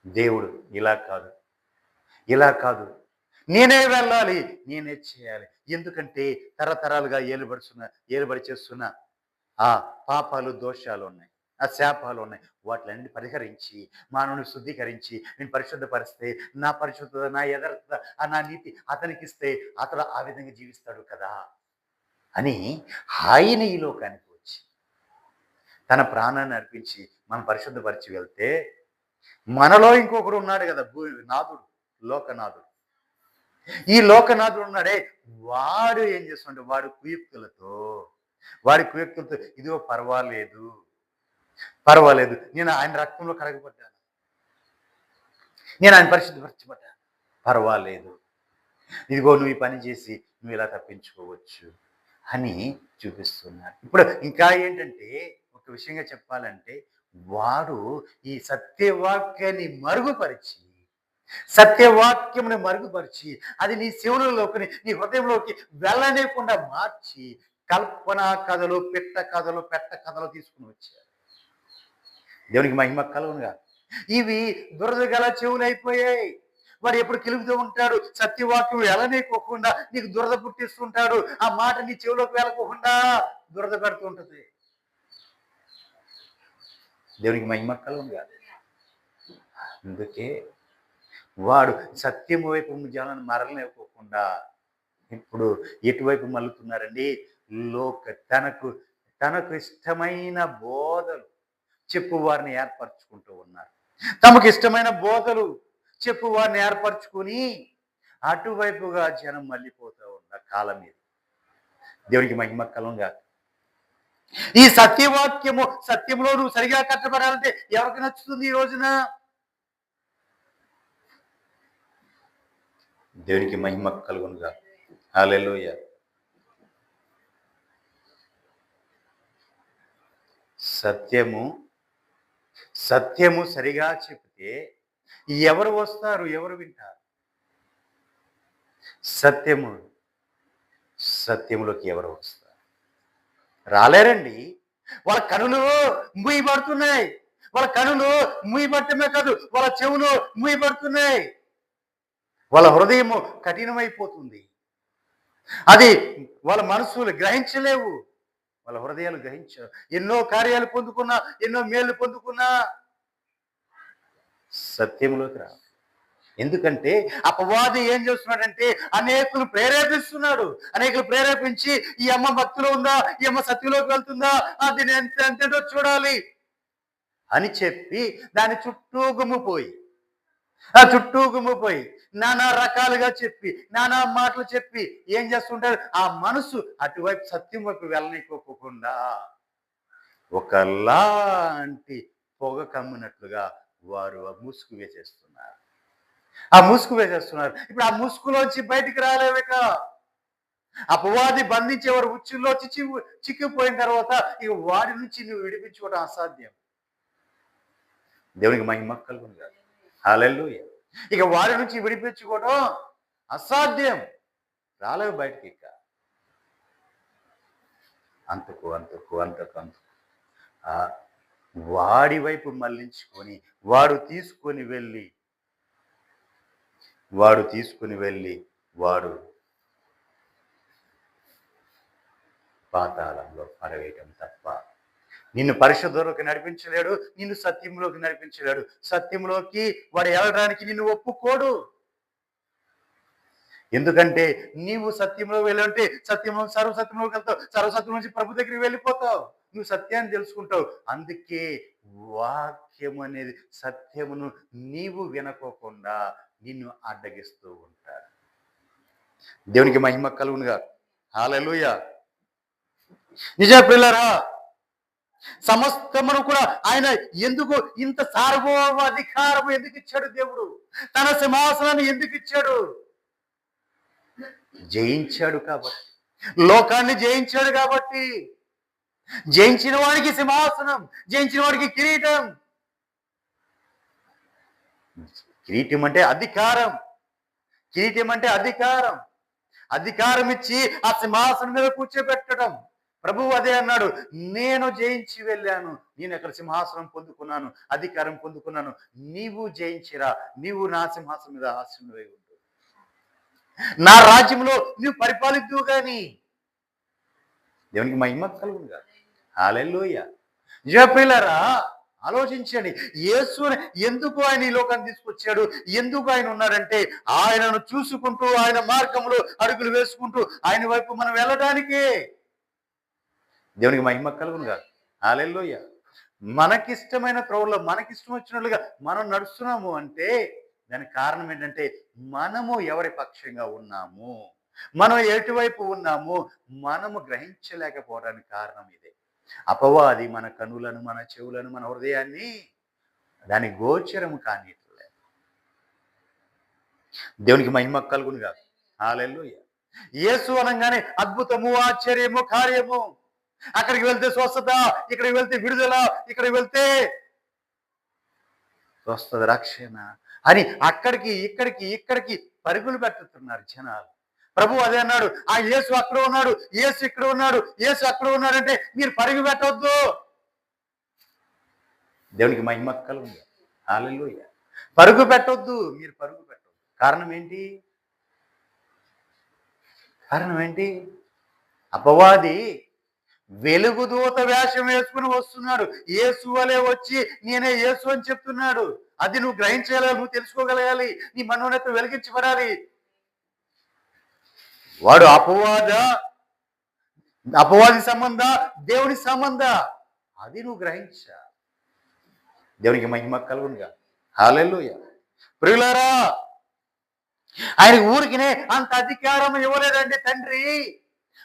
Speaker 1: దేవుడు ఇలా కాదు, నేనే వెళ్ళాలి, నేనే చేయాలి. ఎందుకంటే తరతరాలుగా ఏలుబడి చేస్తున్న ఆ పాపాలు, దోషాలు ఉన్నాయి, ఆ శాపాలు ఉన్నాయి. వాటిలన్నీ పరిహరించి మానవుని శుద్ధీకరించి నేను పరిశుద్ధపరిస్తే నా పరిశుద్ధత, నా యథార్థత, నా నీతి అతనికి ఇస్తే అతడు ఆ విధంగా జీవిస్తాడు కదా అని ఆయన ఈ లోకానికి వచ్చి తన ప్రాణాన్ని అర్పించి మనం పరిశుద్ధపరిచి వెళ్తే మనలో ఇంకొకడు ఉన్నాడు కదా, నాథుడు, లోకనాథుడు. ఈ లోకనాథుడు ఉన్నాడే, వాడు ఏం చేస్తుంటే వాడి కుయుక్తులతో ఇదిగో పర్వాలేదు, నేను ఆయన రక్తంలో కడగబడ్డాను, నేను ఆయన పరిశుద్ధపరచబడ్డాను, పర్వాలేదు, ఇదిగో నువ్వు ఈ పని చేసి నువ్వు ఇలా తప్పించుకోవచ్చు అని చూపిస్తున్నాడు. ఇప్పుడు ఇంకా ఏంటంటే, ఒక విషయంగా చెప్పాలంటే, వాడు ఈ సత్యవాక్యాన్ని మరుగుపరిచి అది నీ శివులలోకి, నీ హృదయంలోకి వెళ్ళలేకుండా మార్చి కల్పనా కథలు, పెట్ట కథలు తీసుకుని వచ్చారు. దేవునికి మహిమ కలుగునుగా. ఇవి దురద గల చెవులు అయిపోయాయి. వాడు ఎప్పుడు కిలుగుతూ ఉంటాడు, సత్యవాక్యం వెళ్ళనేకోకుండా నీకు దురద పుట్టిస్తుంటాడు. ఆ మాట నీ చెవులోకి వెళ్ళకోకుండా దురద పెడుతూ ఉంటుంది. దేవునికి మహిమ కలుగునుగా. అందుకే వాడు సత్యం వైపు జనాన్ని మరలనివ్వకుండా ఇప్పుడు ఎటువైపు మళ్ళుతున్నారండి? తనకు ఇష్టమైన బోధలు చెప్పు వారిని ఏర్పరచుకుంటూ ఉన్నారు. తమకు ఇష్టమైన బోధలు చెప్పువాడిని ఏర్పరచుకుని అటువైపుగా జనం మళ్ళీపోతూ ఉన్న కాలం ఇది. దేవునికి మహిమ కలుగుగా. ఈ సత్యవాక్యము సత్యంలో నువ్వు సరిగా కట్టబడాలంటే ఎవరికి నచ్చుతుంది ఈ రోజున? దేవునికి మహిమ కలుగునుగా. హల్లెలూయా. సత్యము సత్యము సరిగా చెప్తే ఎవరు వస్తారు, ఎవరు వింటారు? సత్యములోకి ఎవరు వస్తారు? రాలేరండి. వాళ్ళ కనులు మూయబడుతున్నాయి. వాళ్ళ కనులు మూయబడటమే కాదు, వాళ్ళ చెవులు మూయబడుతున్నాయి. వాళ్ళ హృదయము కఠినమైపోతుంది. అది వాళ్ళ మనసులు గ్రహించలేవు. వాళ్ళ హృదయాలు గ్రహించారు. ఎన్నో కార్యాలు పొందుకున్నా, ఎన్నో మేలు పొందుకున్నా సత్యంలోకి రా. ఎందుకంటే అపవాది ఏం చేస్తున్నాడంటే అనేకులు ప్రేరేపిస్తున్నాడు. అనేకులు ప్రేరేపించి ఈ అమ్మ భక్తిలో ఉందా, ఈ అమ్మ సత్యంలోకి వెళ్తుందా, అది ఎంతేంటో చూడాలి అని చెప్పి దాని చుట్టూ గుమ్మిపోయి నానా రకాలుగా చెప్పి, నానా మాటలు చెప్పి ఏం చేస్తుంటారు? ఆ మనసు అటువైపు సత్యం వైపు వెళ్ళనికోకుండా ఒకలాంటి పొగ కమ్మినట్లుగా వారు ముసుగు వేసేస్తున్నారు. ఇప్పుడు ఆ ముసుగులోంచి బయటికి రాలేవిక. అపవాది బంధించేవారు ఉచ్చుల్లో చిక్కిపోయిన తర్వాత ఇక వాడి నుంచి నువ్వు విడిపించుకోవడం అసాధ్యం. దేవునికి మహిమ కలుగునుగా. హల్లెలూయా. ఇక వాడి నుంచి విడిపించుకోవడం అసాధ్యం. రాలేవు బయటికి. ఇక అంతకు వాడి వైపు మళ్ళించుకొని వాడు తీసుకొని వెళ్ళి వాడు పాతాళంలో పడవేయటం తప్ప నిన్ను పరిశుద్ధంలోకి నడిపించలేడు, నిన్ను సత్యంలోకి నడిపించలేడు. సత్యంలోకి వాడు వెళ్ళడానికి నిన్ను ఒప్పుకోడు. ఎందుకంటే నీవు సత్యంలో వెళ్ళంటే సత్యంలో సర్వసత్యంలోకి వెళ్తావు. సర్వసత్యం నుంచి ప్రభు దగ్గరికి వెళ్ళిపోతావు. నువ్వు సత్యాన్ని తెలుసుకుంటావు. అందుకే వాక్యం అనేది సత్యమును నీవు వినకోకుండా నిన్ను అడ్డగిస్తూ ఉంటాడు. దేవునికి మహిమ కలుగునుగా. హల్లెలూయా. నిజ పిల్లరా, సమస్తమును కూడా ఆయన ఎందుకు ఇంత సార్వభౌమాధికారం ఎందుకు ఇచ్చాడు? దేవుడు తన సింహాసనాన్ని ఎందుకు ఇచ్చాడు? జయించాడు కాబట్టి, లోకాన్ని జయించాడు కాబట్టి. జయించిన వాడికి సింహాసనం, జయించిన వాడికి కిరీటం. కిరీటం అంటే అధికారం. అధికారం ఇచ్చి ఆ సింహాసనం మీద కూర్చోబెట్టడం. ప్రభువు అదే అన్నాడు, నేను జయించి వెళ్ళాను, నేను అక్కడ సింహాసనం పొందుకున్నాను, అధికారం పొందుకున్నాను. నీవు జయించిరా, నీవు నా సింహాసనం మీద ఆసీనుడై ఉండు, నా రాజ్యంలో నువ్వు పరిపాలిద్దువు గాని. దేవునికి మహిమ కలుగునుగా. హల్లెలూయా. నిజప్రియులారా, ఆలోచించండి. యేసుని ఎందుకు ఆయన ఈ లోకాన్ని తీసుకొచ్చాడు? ఎందుకు ఆయన ఉన్నాడంటే ఆయనను చూసుకుంటూ, ఆయన మార్గంలో అడుగులు వేసుకుంటూ ఆయన వైపు మనం వెళ్ళడానికే. దేవునికి మహిమ కలుగునుగా. హల్లెలూయా. మనకిష్టమైన త్రోవలో మనకిష్టం వచ్చినట్లుగా మనం నడుస్తున్నాము అంటే దానికి కారణం ఏంటంటే మనము ఎవరి పక్షంగా ఉన్నాము, మనం ఎటువైపు ఉన్నాము మనము గ్రహించలేకపోవడానికి కారణం ఇదే. అపవాది మన కనులను, మన చెవులను, మన హృదయాన్ని దాని గోచరము కానీయట్లేదు. దేవునికి మహిమ కలుగునుగా. హల్లెలూయా. యేసు అనగానే అద్భుతము, ఆశ్చర్యము, కార్యము. అక్కడికి వెళ్తే స్వస్థత, ఇక్కడికి వెళ్తే విడుదల, ఇక్కడికి వెళ్తే స్వస్థత, రక్షణ అని అక్కడికి ఇక్కడికి పరుగులు పెట్టుతున్నారు జనాలు. ప్రభు అదే అన్నాడు, ఆ యేసు అక్కడ ఉన్నాడు, యేసు ఇక్కడ ఉన్నాడు, యేసు అక్కడ ఉన్నాడంటే మీరు పరుగు పెట్టవద్దు. దేవునికి మహిమ కలుగును. హల్లెలూయా. పరుగు పెట్టవద్దు, మీరు పరుగు పెట్టవద్దు. కారణం ఏంటి? అపవాది వెలుగుదూత వేషం వేసుకుని వస్తున్నాడు. యేసు వలే వచ్చి నేనే యేసు అని చెప్తున్నాడు. అది నువ్వు గ్రహించగలగాలి, నువ్వు తెలుసుకోగలగాలి, నీ మనోనేత్ర వెలిగించబడాలి. వాడు అపవాది సంబంధ, దేవుని సంబంధ, అది నువ్వు గ్రహించా. దేవునికి మహిమ కలుగునుగా. హల్లెలూయా. ప్రియులారా, ఆయన ఊరికినే అంత అధికారం ఇవ్వలేదండి తండ్రి.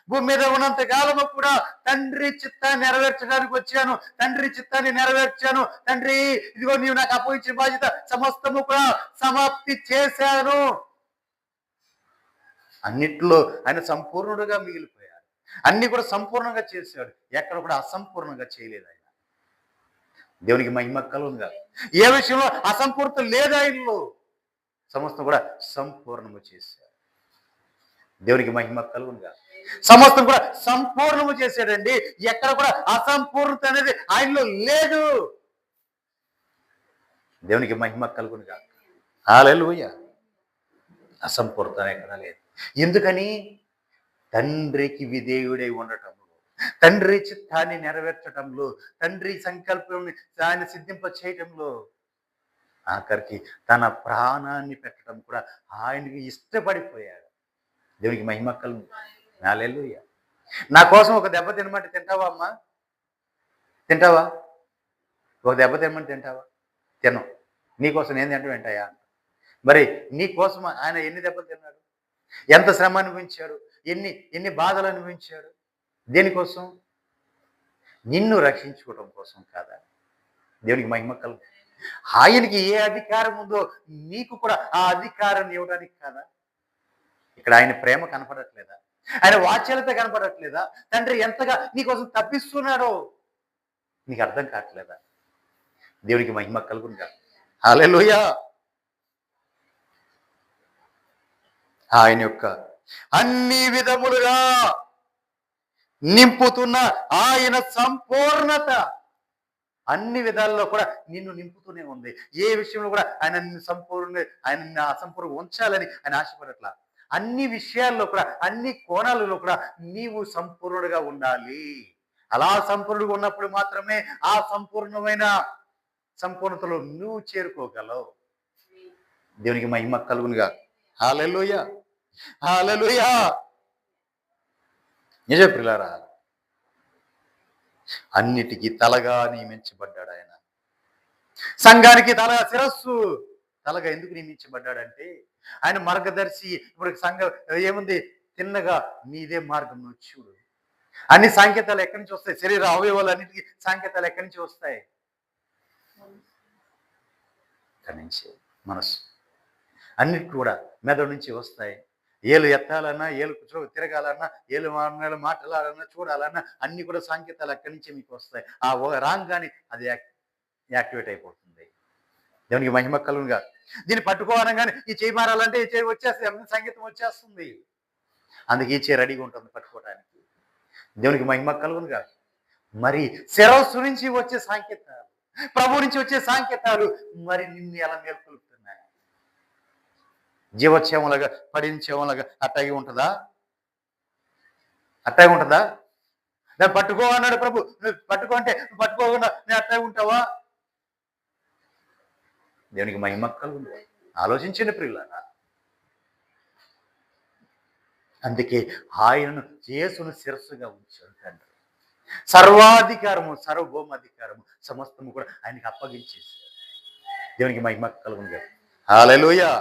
Speaker 1: భూమి మీద ఉన్నంత కాలము కూడా తండ్రి చిత్తాన్ని నెరవేర్చడానికి వచ్చాను, తండ్రి చిత్తాన్ని నెరవేర్చాను, తండ్రి ఇదిగో నీవు నాకు అప్పగించిన బాధ్యత సమస్తము కూడా సమాప్తి చేశాను. అన్నిట్లో ఆయన సంపూర్ణుడుగా మిగిలిపోయాడు. అన్ని కూడా సంపూర్ణంగా చేశాడు. ఎక్కడ కూడా అసంపూర్ణంగా చేయలేదు ఆయన. దేవునికి మహిమ కలుగునుగా. ఏ విషయంలో అసంపూర్ణత లేదు ఆయనలో. సమస్తం కూడా సంపూర్ణము చేశాడు. దేవునికి మహిమ కలుగునుగా. సమస్తం కూడా సంపూర్ణము చేశాడండి. ఎక్కడ కూడా అసంపూర్ణత అనేది ఆయనలో లేదు. దేవునికి మహిమ కలుగునుగా. హల్లెలూయా. అసంపూర్ణత ఎక్కడ లేదు. ఎందుకని? తండ్రికి విధేయుడై ఉండటంలో, తండ్రి చిత్తాన్ని నెరవేర్చడంలో, తండ్రి సంకల్పం ఆయన సిద్ధింప చేయటంలో, ఆఖరికి తన ప్రాణాన్ని పెట్టడం కూడా ఆయనకి ఇష్టపడిపోయాడు. దేవునికి మహిమ కలుగు. హల్లెలూయా. నా కోసం ఒక దెబ్బ తినమంటే తింటావా అమ్మా? తింటావా? ఒక దెబ్బ తినమంటే తింటావా? తినం. నీకోసం నేను తింటాం ఏంటయ్యా? మరి నీ కోసం ఆయన ఎన్ని దెబ్బలు తిన్నాడు? ఎంత శ్రమ అనుభవించాడు? ఎన్ని బాధలు అనుభవించాడు? దేనికోసం? నిన్ను రక్షించుకోవడం కోసం కాదా? దేవునికి మహిమ కలుగు. ఆయనకి ఏ అధికారం ఉందో నీకు కూడా ఆ అధికారాన్ని ఇవ్వడానికి కాదా? ఇక్కడ ఆయన ప్రేమ కనపడట్లేదా? ఆయన వాత్సల్యత కనపడట్లేదా? తండ్రి ఎంతగా నీకోసం తప్పిస్తున్నాడో నీకు అర్థం కావట్లేదా? దేవునికి మహిమ కలుగునుగా. హల్లెలూయా. ఆయన యొక్క అన్ని విధములుగా నింపుతున్న ఆయన సంపూర్ణత అన్ని విధాల్లో కూడా నిన్ను నింపుతూనే ఉంది. ఏ విషయంలో కూడా ఆయన ఆయన అసంపూర్ణ ఉంచాలని ఆయన ఆశపడట్లా. అన్ని విషయాల్లో కూడా, అన్ని కోణాలలో కూడా నీవు సంపూర్ణుడుగా ఉండాలి. అలా సంపూర్ణుడుగా ఉన్నప్పుడు మాత్రమే ఆ సంపూర్ణతలో నువ్వు చేరుకోగలవు. దేవునికి మహిమ కలుగునుగా. హల్లెలూయా. హల్లెలూయా. నిజ ప్రియులారా, అన్నిటికీ తలగా నియమించబడ్డాడు ఆయన. సంఘానికి తలగా ఎందుకు నియమించబడ్డాడంటే ఆయన మార్గదర్శి. ఇప్పుడు సంఘం ఏముంది? తిన్నగా నీదే మార్గం నువ్వు చూడు. అన్ని సాంకేతాలు ఎక్కడి నుంచి వస్తాయి? శరీర అవయవాలు అన్నిటికీ సాంకేతాలు ఎక్కడి నుంచి వస్తాయి? ఇక్కడి నుంచి. మనసు అన్నిటి కూడా మెదడు నుంచి వస్తాయి. ఏలు ఎత్తాలన్నా, ఏలు తిరగాలన్నా, ఏలు మాట్లాడాలన్నా, చూడాలన్నా అన్ని కూడా సాంకేతాలు అక్కడి నుంచే మీకు వస్తాయి. ఆ రాగానే అది యాక్టివేట్ అయిపోతుంది. దేవునికి మహిమ కలుగునుగా. దీన్ని పట్టుకోవాలని ఈ చేయి మారాలంటే ఈ చేయి వచ్చేస్తుంది, అన్ని సంగీతం వచ్చేస్తుంది. అందుకే ఈ చేయి రెడీగా ఉంటుంది పట్టుకోవడానికి. దేవునికి మహిమ కలుగునుగా. మరి శిరస్సు నుంచి వచ్చే సాంకేతాలు, ప్రభు నుంచి వచ్చే సాంకేతాలు మరి నిన్ను ఎలా మేల్కొల్పుతున్నాయి? జీవోత్సవంలాగా, పడించేవంలాగా అట్టాగి ఉంటుందా? అట్టాగి ఉంటుందా? నేను పట్టుకో అన్నాడు ప్రభు. నువ్వు పట్టుకో అంటే నువ్వు పట్టుకోకుండా నేను అట్టాగి ఉంటావా? దేవునికి మహిమ కలుగును. ఆలోచించండి ప్రియులారా. అందుకే ఆయనను యేసును శిరస్సుగా ఉంచాడు తండ్రి. సర్వాధికారము, సార్వభౌమాధికారము సమస్తము కూడా ఆయనకి అప్పగించేశాడు. దేవునికి మహిమ కలుగును. హల్లెలూయా.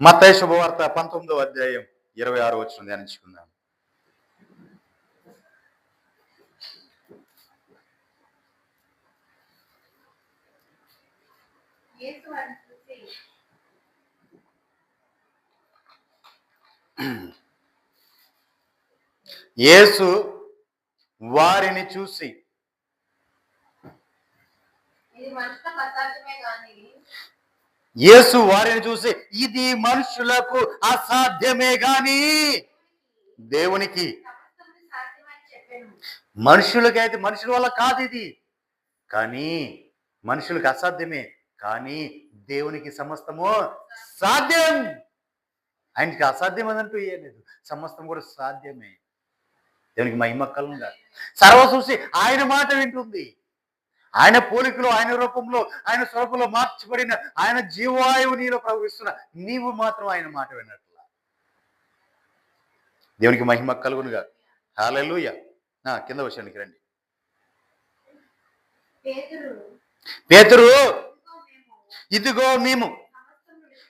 Speaker 1: మత్తయి శుభవార్త 19వ అధ్యాయం 26వ వచనం ధ్యానించుకుందాం. యేసు వారిని చూసి, యేసు వారిని చూసి ఇది మనుషులకు అసాధ్యమే గాని దేవునికి. మనుషులకైతే మనుషుల వల్ల కాదు ఇది, కానీ మనుషులకు అసాధ్యమే, కానీ దేవునికి సమస్తము సాధ్యం. ఆయనకి అసాధ్యం అదంటూ ఏం లేదు, సమస్తం కూడా సాధ్యమే. దేవునికి మహిమ కలుగునుగా. సర్వసృష్టి ఆయన మాట వింటుంది. ఆయన పోలికలో, ఆయన రూపంలో, ఆయన స్వరూపంలో మార్చబడిన ఆయన జీవాయువు నీలో ప్రవహిస్తున్న నీవు మాత్రం ఆయన మాట విన్నట్ల. దేవునికి మహిమ కలుగునుగా. హల్లెలూయా. కింద విషయానికి రండి. పేతురు ఇదిగో మేము,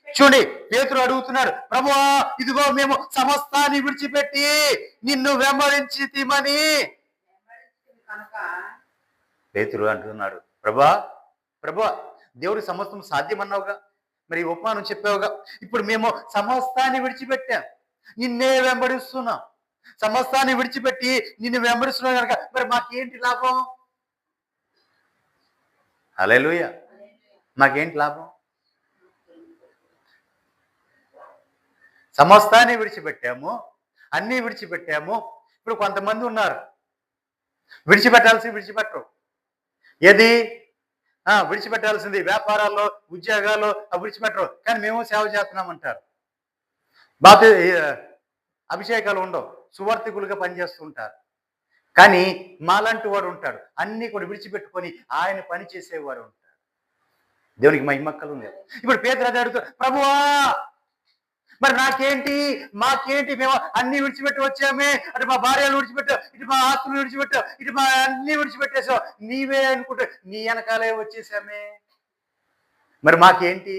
Speaker 1: చూడండి పేతురు అడుగుతున్నాడు, ప్రభువా ఇదిగో మేము సమస్తాన్ని విడిచిపెట్టి నిన్ను వెంబడించితిమని. పేతురు అంటున్నాడు, ప్రభా ప్రభా దేవుడి సమస్తం సాధ్యమన్నావుగా, మరి ఉపమానం చెప్పావుగా, ఇప్పుడు మేము సమస్తాన్ని విడిచిపెట్టాం, నిన్నే వెంబడిస్తున్నాం, సమస్తాన్ని విడిచిపెట్టి నిన్ను వెంబడిస్తున్నాం కనుక మరి మాకేంటి లాభం? హల్లెలూయా, మాకేంటి లాభం? సమస్తాన్ని విడిచిపెట్టాము, అన్నీ విడిచిపెట్టాము. ఇప్పుడు కొంతమంది ఉన్నారు విడిచిపెట్టరు. ఏది విడిచిపెట్టాల్సింది వ్యాపారాల్లో, ఉద్యోగాల్లో విడిచిపెట్టరు, కానీ మేము సేవ చేస్తున్నామంటారు. అభిషేకాలు ఉండవు, సువార్థికులుగా పనిచేస్తూ ఉంటారు. కానీ మాలాంటి వాడు ఉంటాడు, అన్నీ కూడా విడిచిపెట్టుకొని ఆయన పని చేసేవాడు ఉంటాడు. దేవునికి మహిమక్కలు లేదు. ఇప్పుడు పేతురు అదే అడుగుతాడు, ప్రభువా మరి నాకేంటి, మాకేంటి, మేము అన్ని విడిచిపెట్టి వచ్చామే, అటు మా భార్యలు విడిచిపెట్టావు, ఇటు మా ఆస్తులు విడిచిపెట్టావు, ఇటు మా అన్ని విడిచిపెట్టేసావు, నీవే అనుకుంటే నీ వెనకాలే వచ్చేసామే, మరి మాకేంటి?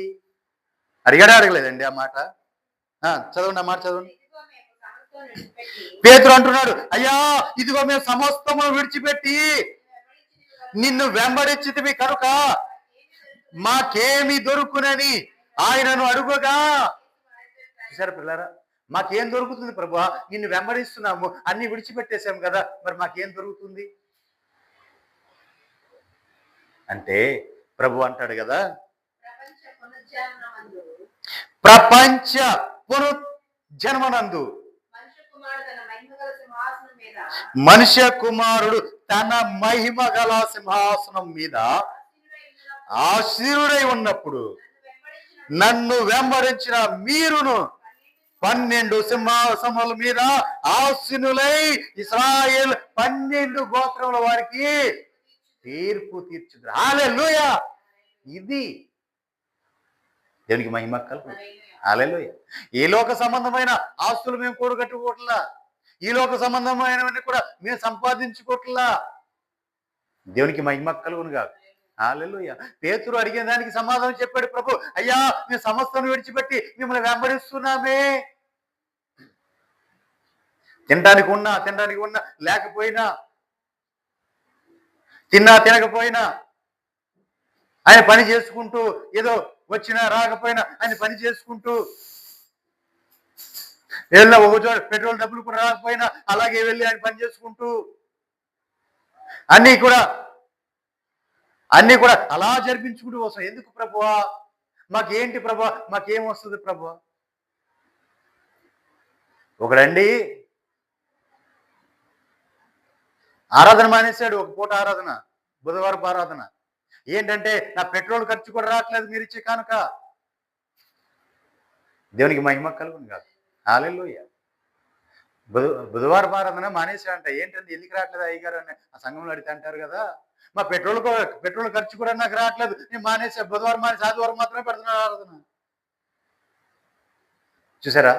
Speaker 1: అడగలేదండి ఆ మాట. చదవండి ఆ మాట చదవండి. పేతురు అంటున్నాడు, అయ్యా ఇదిగో మేము సమస్తము విడిచిపెట్టి నిన్ను వెంబడించితివి కనుక మాకేమి దొరుకునని ఆయనను అడుగుగా. చూసారా పిల్లారా, మాకేం దొరుకుతుంది ప్రభువా, నిన్ను వెంబడిస్తున్నాము, అన్ని విడిచిపెట్టేశాము కదా, మరి మాకేం దొరుకుతుంది అంటే ప్రభు అంటాడు కదా, ప్రపంచ పునర్జన్మనందు మనుష్య కుమారుడు తన మహిమ గల సింహాసనం మీద ఆసీనుడై ఉన్నప్పుడు నన్ను వెంబడించిన మీరును 12 సింహాసనముల మీద ఆసీనులై ఇశ్రాయేలు 12 గోత్రముల వారికి తీర్పు తీర్చుదురు. హల్లెలూయా. ఇది దేవునికి మహిమ కలుగును. హల్లెలూయా. ఈ లోక సంబంధమైన ఆస్తులు మేము కూడగట్టుకోవట్లా, ఈ లోక సంబంధమైనవన్నీ కూడా మేము సంపాదించుకోవట్లా. దేవునికి మహిమ కలుగును కాదు. హల్లెలూయా. పేతురు అడిగిన దానికి సమాధానం చెప్పాడు ప్రభు, అయ్యా మేము సమస్తను విడిచిపెట్టి మిమ్మల్ని వెంబడిస్తున్నామే. తినడానికి ఉన్నా లేకపోయినా, తిన్నా తినకపోయినా, ఆయన పని చేసుకుంటూ, ఏదో వచ్చినా రాకపోయినా ఆయన పని చేసుకుంటూ, ఏదైనా ఒక చోట పెట్రోల్ డబ్బులు కూడా రాకపోయినా అలాగే వెళ్ళి ఆయన పని చేసుకుంటూ, అన్నీ కూడా అలా జరిపించుకుంటూ వస్తాం. ఎందుకు ప్రభువా, మాకేంటి ప్రభువా, మాకేం వస్తుంది ప్రభువా? ఒకడండి ఆరాధన మానేశాడు, ఒక పూట ఆరాధన, బుధవారపు ఆరాధన. ఏంటంటే నా పెట్రోల్ ఖర్చు కూడా రావట్లేదు మీరు ఇచ్చే కానుక. దేవునికి మహిమ కలుగును కాదు. హల్లెలూయా. బుధవారపు ఆరాధన మానేశాడంట. ఏంటంటే ఎందుకు రావట్లేదు అయ్యగారు అని ఆ సంఘంలో అడిగితే అంటారు కదా, మా పెట్రోల్ ఖర్చు కూడా నాకు రావట్లేదు, నేను మానేసా, బుధవారం మానేసి ఆదివారం మాత్రమే పెడుతున్నాను ఆరాధన. చూసారా,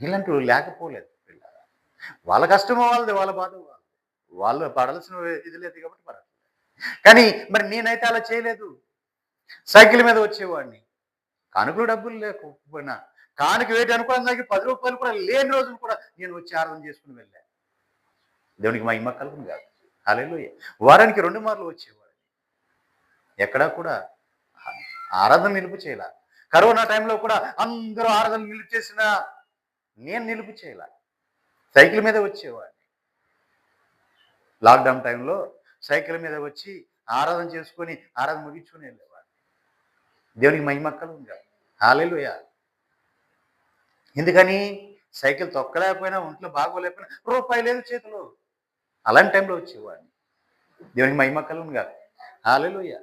Speaker 1: ఇలాంటివి లేకపోలేదు. వాళ్ళ కష్టమో వాళ్ళది, వాళ్ళ బాధ వాళ్ళు పడాల్సిన ఇది లేదు కాబట్టి పడట్లేదు. కానీ మరి నేనైతే అలా చేయలేదు. సైకిల్ మీద వచ్చేవాడిని, కానుకలు డబ్బులు లేకపోయినా, కానుక వేటి అనుకోవడం దానికి 10 రూపాయలు కూడా లేని రోజులు కూడా నేను వచ్చి ఆరాధన చేసుకుని వెళ్ళా. దేవునికి మహిమ కలుగును కాదు. హల్లెలూయా. వారానికి 2 మార్లు వచ్చేవాడు, ఎక్కడా కూడా ఆరాధన నిలుపు చేయాల. కరోనా టైంలో కూడా అందరూ ఆరాధన నిలుపు చేసిన నేను నిలుపు చేయాల, సైకిల్ మీద వచ్చేవాడిని. లాక్డౌన్ టైంలో సైకిల్ మీద వచ్చి ఆరాధన చేసుకొని ఆరాధన ముగించుకొని వెళ్ళేవాడిని. దేవునికి మహిమ కలుగును కాదు. హల్లెలూయా. ఎందుకని, సైకిల్ తొక్కలేకపోయినా, ఒంట్లో బాగోలేకపోయినా, రూపాయి లేదు చేతిలో, అలాంటి టైంలో వచ్చేవాడిని. దేవునికి మహిమ కలుగును కాదు. హల్లెలూయా.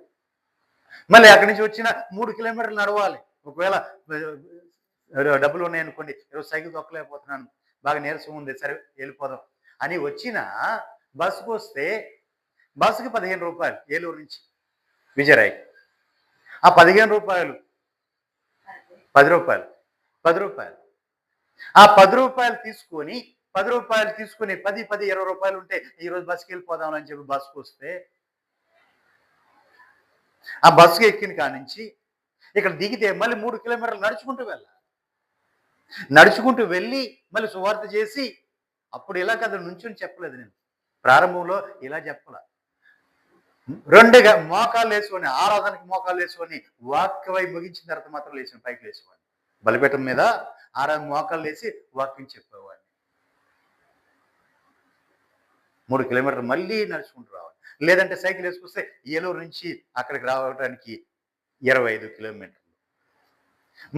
Speaker 1: మళ్ళీ అక్కడి నుంచి వచ్చిన 3 కిలోమీటర్లు నడవాలి. ఒకవేళ డబ్బులు ఉన్నాయనుకోండి, ఈరోజు సైకిల్ తొక్కలేకపోతున్నాను, బాగా నీరసం ఉంది, సరే వెళ్ళిపోదాం అని వచ్చిన బస్సుకు వస్తే బస్సుకి 15 రూపాయలు, ఏలూరు నుంచి విజయరాయ్కి. ఆ 15 రూపాయలు 10 రూపాయలు ఆ 10 రూపాయలు తీసుకొని 10 10 20 రూపాయలు ఉంటే ఈరోజు బస్సుకి వెళ్ళిపోదాం అని చెప్పి బస్సుకు వస్తే ఆ బస్సుకి ఎక్కిన కాడి నుంచి ఇక్కడ దిగితే మళ్ళీ 3 కిలోమీటర్లు నడుచుకుంటూ వెళ్ళాలి. నడుచుకుంటూ వెళ్ళి మళ్ళీ సువార్త చేసి అప్పుడు ఇలా కదా నుంచొని చెప్పలేదు నేను. ప్రారంభంలో ఇలా చెప్పలా. రెండుగా మోకాళ్ళు వేసుకొని ఆరాధనకి మోకాళ్ళు వేసుకొని వాక్యమై ముగించిన తర్వాత మాత్రం లేచిన పైకి లేచేవాడిని. బలిపీఠం మీద ఆరాధన మోకాళ్ళు వేసి వాక్యం చెప్పేవాడిని. 3 కిలోమీటర్లు మళ్ళీ నడుచుకుంటూ రావాలి. లేదంటే సైకిల్ వేసుకొస్తే ఏలూరు నుంచి అక్కడికి రావడానికి 25 కిలోమీటర్లు.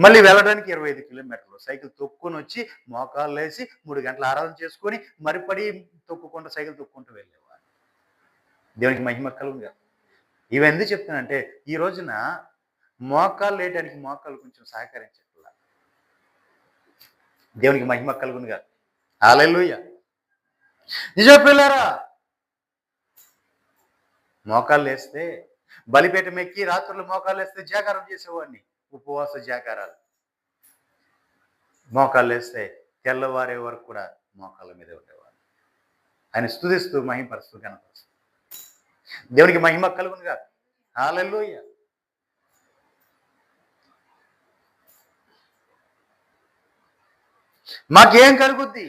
Speaker 1: మళ్ళీ వెళ్ళడానికి 25 కిలోమీటర్లు. సైకిల్ తొక్కుని వచ్చి మోకాళ్ళు వేసి 3 గంటలు ఆరాధన చేసుకొని మరిపడి తొక్కుకుంటూ సైకిల్ తొక్కుంటూ వెళ్ళేవాడు. దేవునికి మహిమ కలుగునుగా. ఇవి ఎందుకు చెప్తానంటే ఈ రోజున మోకాళ్ళు వేయడానికి మోకాళ్ళు కొంచెం సహకరించట్లా. దేవునికి మహిమ కలుగునుగా. హల్లెలూయా. నిజం పిల్లారా, మోకాళ్ళు వేస్తే బలిపీఠం ఎక్కి రాత్రులు మోకాళ్ళు వేస్తే జాగారం చేసేవాడిని. ఉపవాస జాగారాలు. మోకాళ్ళు వేస్తే తెల్లవారే వరకు కూడా మోకాళ్ళ మీద ఉండేవాడు. ఆయన స్తుతిస్తూ మహిమపరుస్తూ కనపరుస్తూ. దేవునికి మహిమ కలుగునుగా. హల్లెలూయా. మాకేం కలుగుద్ది?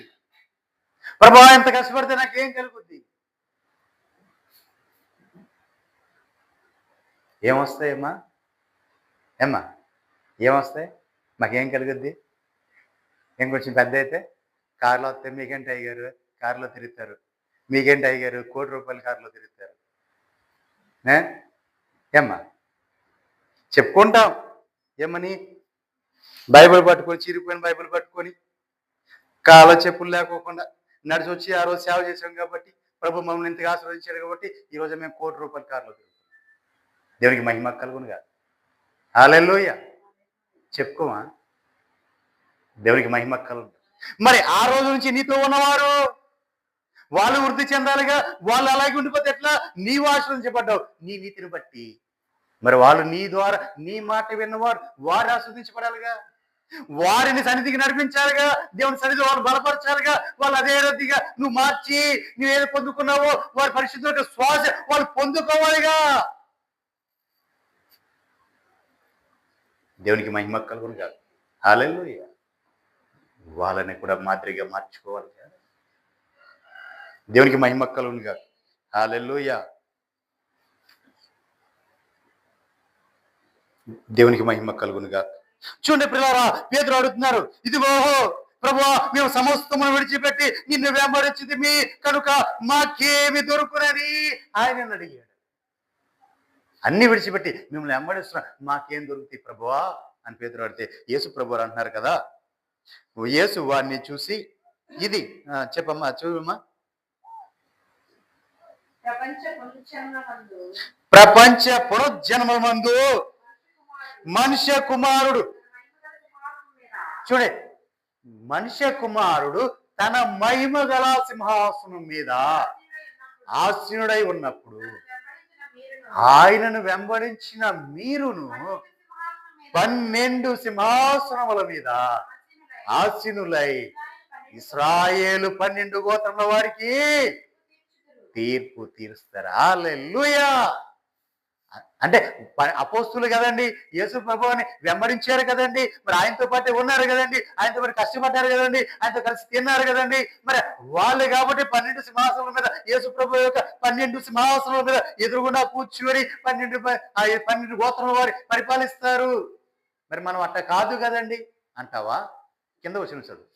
Speaker 1: ప్రభువా ఎంత కష్టపడితే నాకేం కలుగుద్ది? ఏమొస్తాయమ్మా? ఏమ్మా ఏమొస్తాయి? మాకేం కలుగుద్ది? ఇంకొంచెం పెద్ద అయితే కారులో వస్తే మీకేంటి అయ్యారు కారులో తిరుగుతారు, మీకేంటి అయ్యారు ₹1 కోటి కారులో తిరుగుతారు. ఏమ్మా చెప్పుకుంటాం. ఏమని? బైబిల్ పట్టుకొని చిరిగిపోయిన బైబిల్ పట్టుకొని కాళ్ళ చెప్పులు లేకోకుండా నడిచి వచ్చి ఆ రోజు సేవ చేసాం కాబట్టి ప్రభు మమ్మల్ని ఇంతగా ఆశీర్వదించాడు కాబట్టి ఈరోజు మేము ₹1 కోటి కారులో తిరుగుతాం. దేవునికి మహిమ కలుగునుగా. హల్లెలూయా. చెప్పుకోమా? దేవునికి మహిమ కలుగు. మరి ఆ రోజు నుంచి నీతో ఉన్నవారు వాళ్ళు వృద్ధి చెందాలిగా. వాళ్ళు అలాగే ఉండిపోతే ఎట్లా? నీవు ఆశీర్వదించబడ్డావు నీ నీతిని బట్టి. మరి వాళ్ళు నీ ద్వారా నీ మాట విన్నవారు వారు ఆస్వాదించబడాలిగా. వారిని సన్నిధికి నడిపించాలిగా. దేవుని సన్నిధి వాళ్ళు బలపరచాలిగా. వాళ్ళు అదే రీతిగా నువ్వు మార్చి నువ్వేదో పొందుకున్నావో వారి పరిశుద్ధ శ్వాస వాళ్ళు పొందుకోవాలిగా. దేవునికి మహిమ కలుగును కాదు. హల్లెలూయా. వాళ్ళని కూడా మాదిరిగా మార్చుకోవాలి కదా. దేవునికి మహిమ కలుగును కాదు. హల్లెలూయా. దేవునికి మహిమ కలుగును కాదు. చూడండి పిల్లారా, పేతురు అడుగుతున్నారు, ఇదిగో ప్రభువా మేము సమస్తమును విడిచిపెట్టి నిన్ను వెంబడించితిమి కనుక మాకేమి దొరుకునని ఆయన అడిగాడు. అన్ని విడిచిపెట్టి మిమ్మల్ని వెంబడిస్తున్నా మాకేం దొరుకుతాయి ప్రభువా అని పేతురు అడిగితే యేసు ప్రభువారు అంటున్నారు కదా. యేసు వారిని చూసి ఇది చెప్పమ్మా, చూడమ్మా. ప్రపంచ పునర్జన్మమందు మనుష్య కుమారుడు చూడే మనుష్య కుమారుడు తన మహిమ గల సింహాసనం మీద ఆసీనుడై ఉన్నప్పుడు ఆయనను వెంబడించిన మీరును 12 సింహాసనముల మీద ఆసీనులై ఇశ్రాయేలు 12 గోత్రముల వారికి తీర్పు తీరుస్తారు. హల్లెలూయా. అంటే అపోస్తులు కదండి, యేసు ప్రభువుని వెంబడించారు కదండి, మరి ఆయనతో పాటు ఉన్నారు కదండి, ఆయనతో పాటు కష్టపడ్డారు కదండి, ఆయనతో కలిసి తిన్నారు కదండి. మరి వాళ్ళు కాబట్టి 12 సింహాసనాల మీద యేసు ప్రభు యొక్క 12 సింహాసనాల మీద ఎదురుగుండా కూర్చుని 12 గోత్రాల వారి పరిపాలిస్తారు. మరి మనం అట్ట కాదు కదండి అంటావా? కింద వచ్చిన చదువు.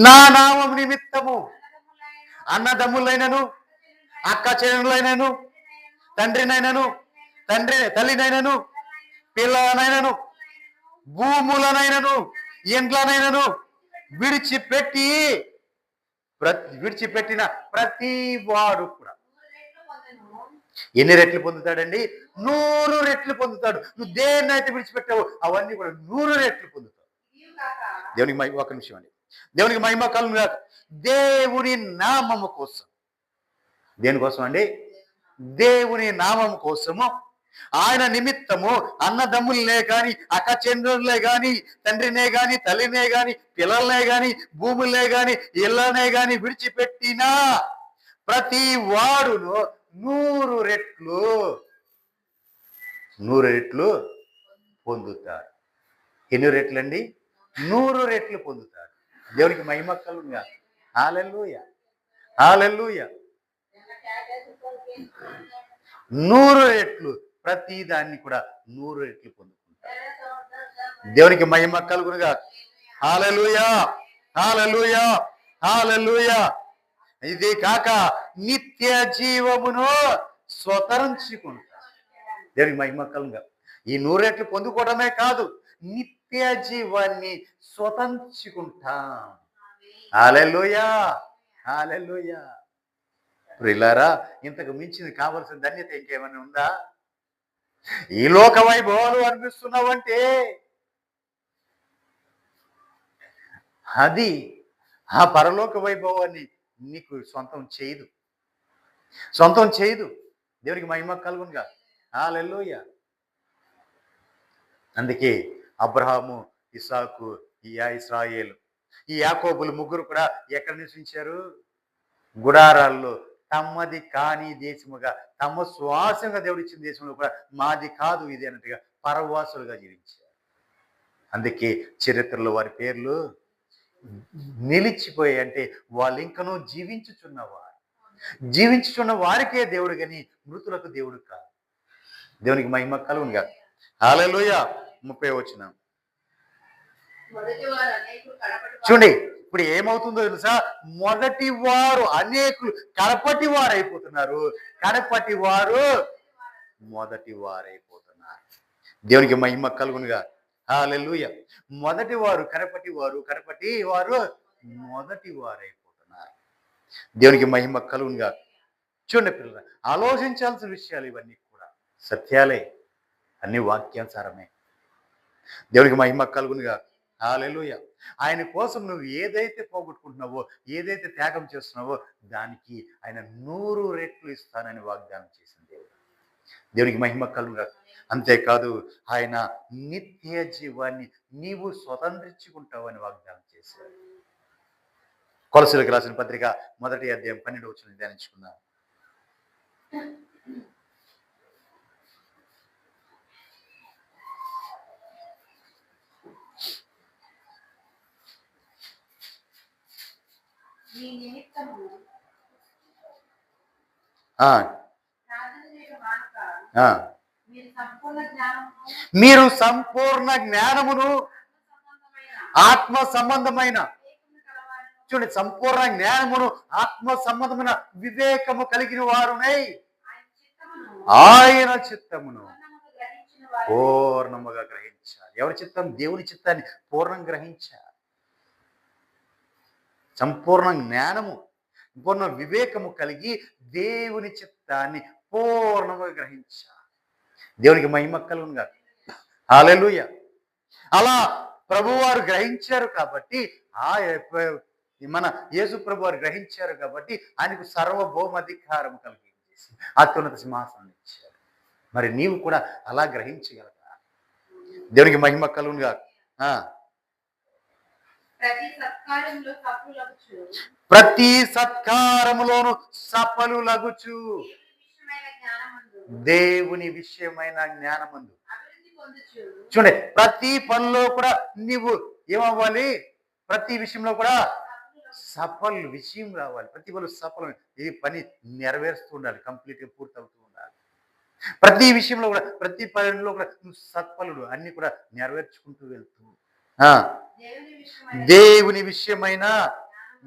Speaker 1: నా నామం నిమిత్తము అన్నదమ్ములైనను అక్క చెల్లెలైనను తండ్రినైనను తల్లినైనను పిల్లలనైనను భూములనైనను ఇండ్లనైనను విడిచిపెట్టిన ప్రతి వాడు కూడా ఎన్ని రెట్లు పొందుతాడండి? 100 రెట్లు పొందుతాడు. నువ్వు దేన్నైతే విడిచిపెట్టావో అవన్నీ కూడా 100 రెట్లు పొందుతావు. దేవునికి మహిమ. ఒక నిమిషం అండి. దేవునికి మహిమ కలుగును గాక. దేవుని నామము కోసం. దేనికోసం అండి? దేవుని నామం కోసము ఆయన నిమిత్తము అన్నదమ్ములనే గాని అక్క చెల్లెలనే గాని తండ్రినే గాని తల్లినే గాని పిల్లలనే గాని భూములనే గాని ఇళ్ళనే గాని విడిచిపెట్టిన ప్రతి వాడును 100 రెట్లు 100 రెట్లు పొందుతాడు. ఎన్ని రెట్లండి? 100 రెట్లు పొందుతాడు. దేవునికి మహిమ కలుగునుగా. హల్లెలూయా, హల్లెలూయా. 100 రెట్లు, ప్రతి దాన్ని కూడా 100 రెట్లు పొందుకుంటాడు. దేవునికి మహిమ కలుగునుగా. హల్లెలూయా, హల్లెలూయా, హల్లెలూయా. ఇది కాక నిత్య జీవమును స్వతరించుకుంటాడు. దేవునికి మహిమ కలుగునుగా. ఈ 100 రెట్లు పొందుకోవడమే కాదు, నిత్య జీవాన్ని స్వతంత్రించుకుంటాం. హల్లెలూయా, హల్లెలూయా. ప్రియులారా, ఇంతకు మించింది కావలసిన ధన్యత ఇంకేమైనా ఉందా? ఈ లోక వైభవాలు అనిపిస్తున్నావంటే అది ఆ పరలోక వైభవాన్ని నీకు సొంతం చేయదు, సొంతం చేయదు. దేవునికి మహిమ కలుగునుగా. హల్లెలూయా. అందుకే అబ్రహాము, ఇస్సాకు, ఇశ్రాయేలు, ఈ యాకోబులు ముగ్గురు కూడా ఎక్కడ నివసించారు? గుడారాల్లో, తమది కాని దేశముగా, తమ శ్వాసంగా దేవుడు ఇచ్చిన దేశంలో కూడా మాది కాదు ఇది అన్నట్టుగా పరవాసులుగా జీవించారు. అందుకే చరిత్రలో వారి పేర్లు నిలిచిపోయి, అంటే వాళ్ళు ఇంకనూ జీవించుచున్నవారు, జీవించుచున్న వారికే దేవుడు కానీ మృతులకు దేవుడు కాదు. దేవునికి మహిమ కలుగునుగా. హల్లెలూయా. 30వ వచనం చూడండి. ఇప్పుడు ఏమవుతుందో తెలుసా? మొదటి వారు అనేకులు కడపటి వారు అయిపోతున్నారు, కడపటి వారు మొదటి వారైపోతున్నారు. దేవునికి మహిమ కలుగునుగా. హల్లెలూయా. మొదటి వారు కడపటి వారు, కడపటి వారు మొదటి వారైపోతున్నారు. దేవునికి మహిమ కలుగునుగా. చూడండి పిల్లలు, ఆలోచించాల్సిన విషయాలు ఇవన్నీ కూడా సత్యాలే, అన్ని వాక్యానుసారమే. దేవునికి మహిమ కలుగునుగా. హల్లెలూయా. ఆయన కోసం నువ్వు ఏదైతే పోగొట్టుకుంటున్నావో, ఏదైతే త్యాగం చేస్తున్నావో, దానికి ఆయన 100 రెట్లు ఇస్తానని వాగ్దానం చేసిన దేవుడు. దేవునికి మహిమ కలుగునుగా. అంతేకాదు, ఆయన నిత్య జీవాన్ని నీవు స్వతంత్రించుకుంటావని వాగ్దానం చేశాడు. కొలసీలకు రాసిన పత్రిక 1వ అధ్యాయం 12వ వచనం ధ్యానించుకుందాం. మీరు సంపూర్ణ జ్ఞానమును, ఆత్మ సంబంధమైన, చూడండి, సంపూర్ణ జ్ఞానమును, ఆత్మ సంబంధమైన వివేకము కలిగిన వారునై ఆయన చిత్తమును పూర్ణముగా గ్రహించాలి. ఎవరి చిత్తం? దేవుని చిత్తాన్ని పూర్ణంగా గ్రహించాలి. సంపూర్ణ జ్ఞానము, పూర్ణ వివేకము కలిగి దేవుని చిత్తాన్ని పూర్ణముగా గ్రహించాలి. దేవునికి మహిమ కలుగునుగా. హల్లెలూయా. అలా ప్రభువారు గ్రహించారు కాబట్టి, మన యేసు ప్రభు వారు గ్రహించారు కాబట్టి ఆయనకు సర్వభౌమాధికారం కలిగించేసి అత్యున్నత సింహాసనం ఇచ్చారు. మరి నీవు కూడా అలా గ్రహించగలగా? దేవునికి మహిమ కలుగునుగా. ప్రతి సత్కారములోను సఫలు లగుచు దేవుని విషయమైన జ్ఞానమందు. చూడండి, ప్రతి పనిలో కూడా నీవు ఏమవ్వాలి? ప్రతి విషయంలో కూడా సఫల విషయం రావాలి. ప్రతి పనులు సఫలం, ఈ పని నెరవేరుస్తూ ఉండాలి, కంప్లీట్గా పూర్తవుతూ ఉండాలి. ప్రతి విషయంలో కూడా, ప్రతి పనిలో కూడా నువ్వు సత్ఫలుడు అన్ని కూడా నెరవేర్చుకుంటూ వెళ్తూ దేవుని విషయమైన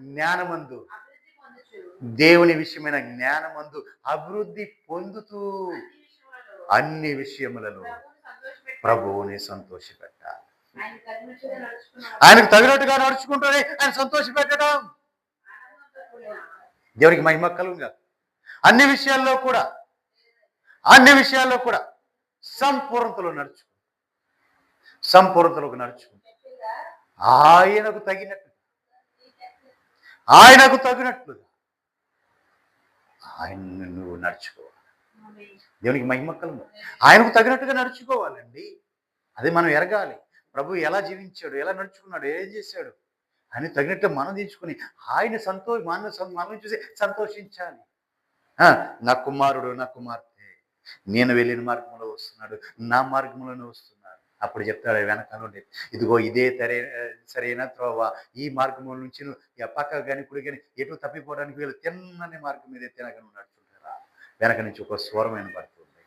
Speaker 1: జ్ఞానమందు, దేవుని విషయమైన జ్ఞానమందు అభివృద్ధి పొందుతూ అన్ని విషయములలో ప్రభువుని సంతోషపెట్టాలి. ఆయనకు తగినట్టుగా నడుచుకుంటూనే ఆయన సంతోషపెట్టడం. దేవునికి మహిమ కలుగునుగా. అన్ని విషయాల్లో కూడా, అన్ని విషయాల్లో కూడా సంపూర్ణతలో నడుచుకుంటూ, సంపూర్ణతలోకి నడుచుకుంటూ ఆయనకు తగినట్టు, ఆయనకు తగినట్లుగా ఆయన్ని నువ్వు నడుచుకోవాలి. దేవునికి మహిమ కలుగును. ఆయనకు తగినట్టుగా నడుచుకోవాలండి. అది మనం ఎరగాలి. ప్రభు ఎలా జీవించాడు, ఎలా నడుచుకున్నాడు, ఏం చేశాడు అని తగినట్టు మనం తీర్చుకుని ఆయన మనం చూసి సంతోషించాలి. నా కుమారుడు నా కుమార్తె నేను వెళ్ళిన మార్గంలో వస్తున్నాడు, నా మార్గంలోనే వస్తున్నాడు. అప్పుడు చెప్తాడు వెనకాల నుండి, ఇదిగో ఇదే సరైన త్రోవ, ఈ మార్గం నుంచి నువ్వు పక్క కానీ కుడి కానీ ఎటు తప్పిపోవడానికి వీళ్ళు తిన్నని మార్గం మీద తినక నువ్వు నడుచుకుంటారా. వెనక నుంచి ఒక స్వరమైన పడుతుంది.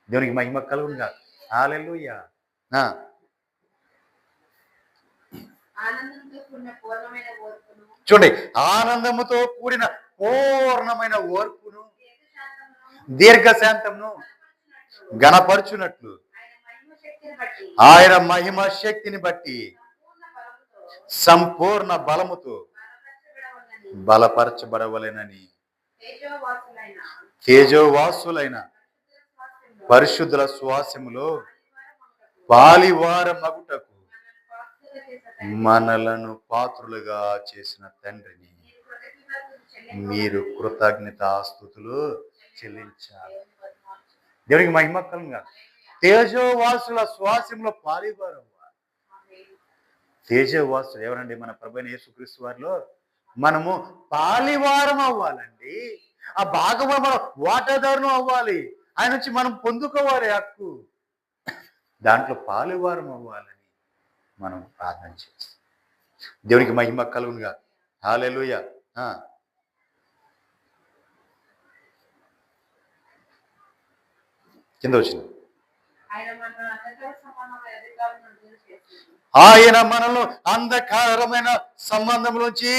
Speaker 1: దేవునికి మహిమ కలుగునుగా. హల్లెలూయా. చూడండి, ఆనందముతో కూడిన పూర్ణమైన ఓర్పును దీర్ఘశాంతమును గణపరచునట్లు ఆయన మహిమ శక్తిని బట్టి సంపూర్ణ బలముతో బలపరచబడవలెనని తేజోవాసులైన పరిశుద్ధుల స్వాస్యములో పాలివార మగుటకు మనలను పాత్రులుగా చేసిన తండ్రిని మీరు కృతజ్ఞతాస్తుతులు చెల్లించాలి. దేవునికి మహిమ కలుగుగా. తేజోవాసుల శ్వాసంలో పాలివారు. తేజోవాసులు ఎవరండి? మన ప్రభువైన యేసుక్రీస్తు వారిలో మనము పాలివారం అవ్వాలండి. ఆ భాగంలో మనం వాటాదారులు అవ్వాలి. ఆయన నుంచి మనం పొందుకోవాలి హక్కు. దాంట్లో పాలివారం అవ్వాలని మనం ప్రార్థన చేస్తాం. దేవునికి మహిమ కలుగునుగా. హల్లెలూయా. కింద వచ్చింది, ఆయన మనల్ని అంధకారమైన సంబంధంలోంచి